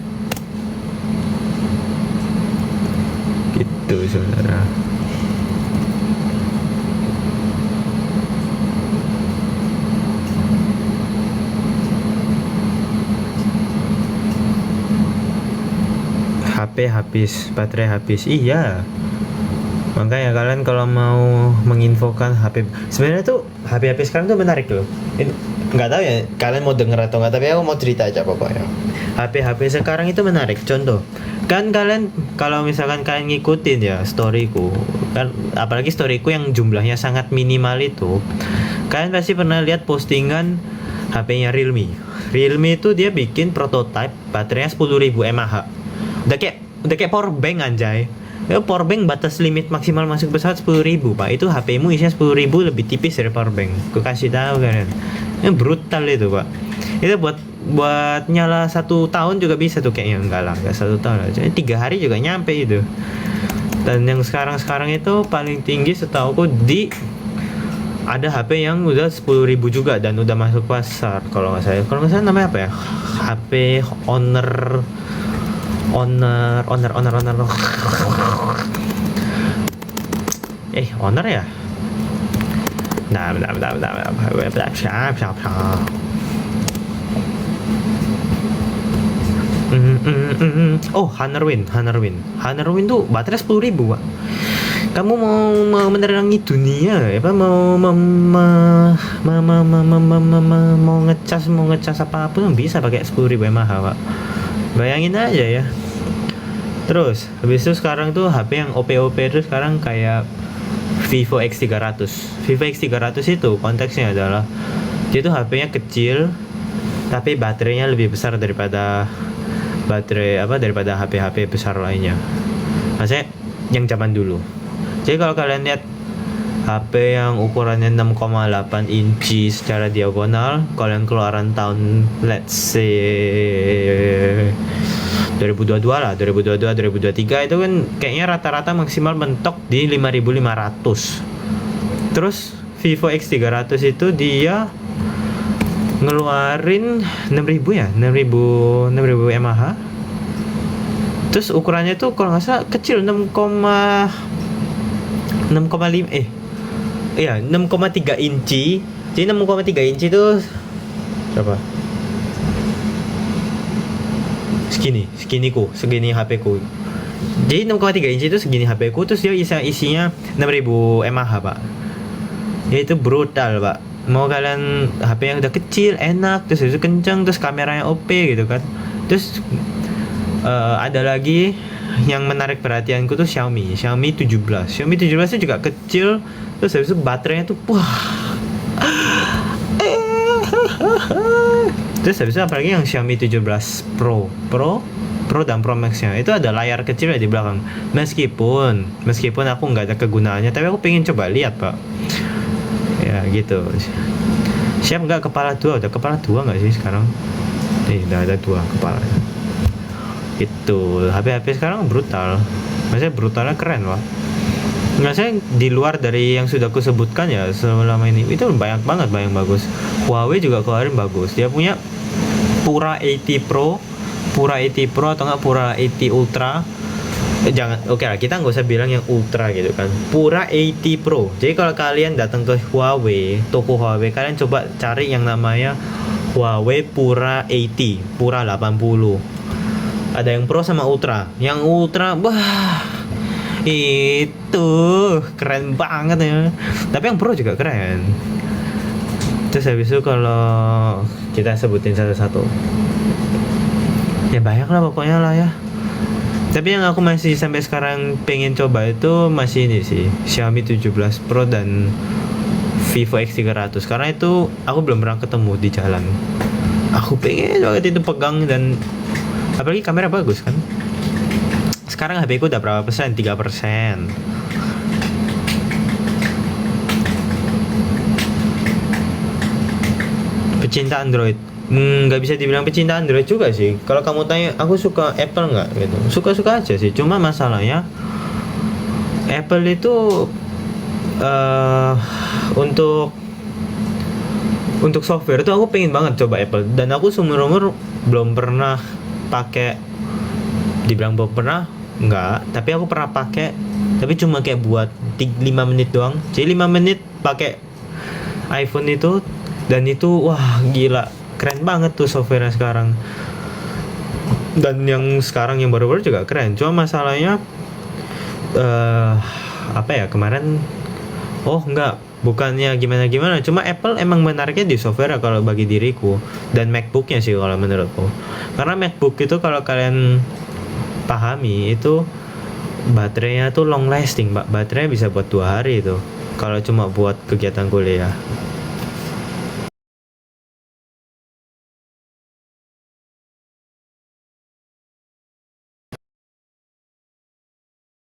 Gitu sebenarnya. HP habis, baterai habis. Iya. Makanya kalian kalau mau menginfokan HP, sebenarnya tuh HP sekarang tuh menarik loh. Nggak tahu ya kalian mau denger atau nggak, tapi aku mau cerita aja pokoknya. HP sekarang itu menarik. Contoh, kan kalian kalau misalkan kalian ngikutin ya storyku, kan apalagi storyku yang jumlahnya sangat minimal itu, kalian pasti pernah lihat postingan HP-nya Realme. Realme itu dia bikin prototype baterainya 10.000 mAh. Udah kayak power bank anjay. Ya, power bank batas limit maksimal masuk pesawat 10.000 pak. Itu HP-mu isinya 10.000 lebih tipis dari power bank. Gue kasih tahu kalian. Ini brutal itu pak. Itu buat nyala 1 tahun juga bisa tuh kayaknya. Enggak lah, enggak 1 tahun aja. 3 hari juga nyampe itu. Dan yang sekarang itu paling tinggi setauku ada HP yang udah 10.000 juga dan udah masuk pasar kalau nggak salah namanya apa ya, HP Honor Honor ya. Oh, Honorwin tuh baterai 10.000 pak. Kamu mau menerangi dunia, apa mau ngecas apapun bisa pakai 10.000 mAh pak. Bayangin aja ya. Terus habis itu sekarang tuh HP yang OP itu sekarang kayak Vivo X300. Vivo X300 itu konteksnya adalah dia tuh HP-nya kecil tapi baterainya lebih besar daripada HP-HP besar lainnya. Maksudnya yang zaman dulu. Jadi kalau kalian lihat HP yang ukurannya 6,8 inci secara diagonal, kalau yang keluaran tahun let's say 2022 lah, 2023 itu kan kayaknya rata-rata maksimal mentok di 5.500. Terus Vivo X300 itu dia ngeluarin 6.000 ya, 6.000 mAh. Terus ukurannya tuh kalau nggak salah kecil, 6,3 inci. Jadi 6,3 inci itu berapa? Segini HP ku. Jadi 6,3 inci itu segini HP ku, terus dia isinya 6.000 mAh pak. Ya itu brutal pak. Mau kalian HP yang udah kecil enak, terus itu kencang, terus kameranya OP gitu kan. Terus ada lagi yang menarik perhatianku tuh Xiaomi 17 itu juga kecil, terus habis itu baterainya tuh terus habis itu apalagi yang Xiaomi 17 Pro dan Pro Max nya itu ada layar kecil di belakang. Meskipun aku nggak ada kegunaannya, tapi aku pengen coba lihat pak ya gitu. Siap nggak kepala dua? Udah kepala dua nggak sih sekarang? Udah ada 2 kepala. Itu HP sekarang brutal. Maksudnya brutalnya keren lah. Maksudnya di luar dari yang sudah aku sebutkan ya selama ini, itu banyak banget yang bagus. Huawei juga keluarin bagus. Dia punya Pura 80 Pro atau enggak Pura 80 Ultra. Oke lah, kita nggak usah bilang yang Ultra gitu kan. Pura 80 Pro. Jadi kalau kalian datang ke toko Huawei, kalian coba cari yang namanya Huawei Pura 80, Pura 80. Ada yang Pro sama Ultra. Yang Ultra, itu keren banget ya. Tapi yang Pro juga keren. Terus habis itu kalau kita sebutin satu-satu, ya banyak lah pokoknya lah ya. Tapi yang aku masih sampai sekarang pengen coba itu masih ini sih, Xiaomi 17 Pro dan Vivo X300. Karena itu aku belum pernah ketemu di jalan. Aku pengen banget itu pegang, dan apalagi kamera bagus kan. Sekarang HP ku udah berapa persen? 3%. Pecinta Android, nggak bisa dibilang pecinta Android juga sih. Kalau kamu tanya aku suka Apple nggak gitu, suka aja sih. Cuma masalahnya Apple itu untuk software itu aku pengen banget coba Apple, dan aku seumur umur belum pernah pakai. Dibilang belum pernah enggak, tapi aku pernah pakai, tapi cuma kayak buat 5 menit doang. Jadi 5 menit pakai iPhone itu, dan itu wah gila, keren banget tuh softwarenya sekarang. Dan yang sekarang yang baru-baru juga keren. Cuma masalahnya apa ya, kemarin enggak, bukannya gimana-gimana, cuma Apple emang menariknya di software kalau bagi diriku, dan MacBooknya sih kalau menurutku. Karena MacBook itu kalau kalian pahami itu baterainya tuh long lasting, Pak. Baterainya bisa buat 2 hari itu kalau cuma buat kegiatan kuliah.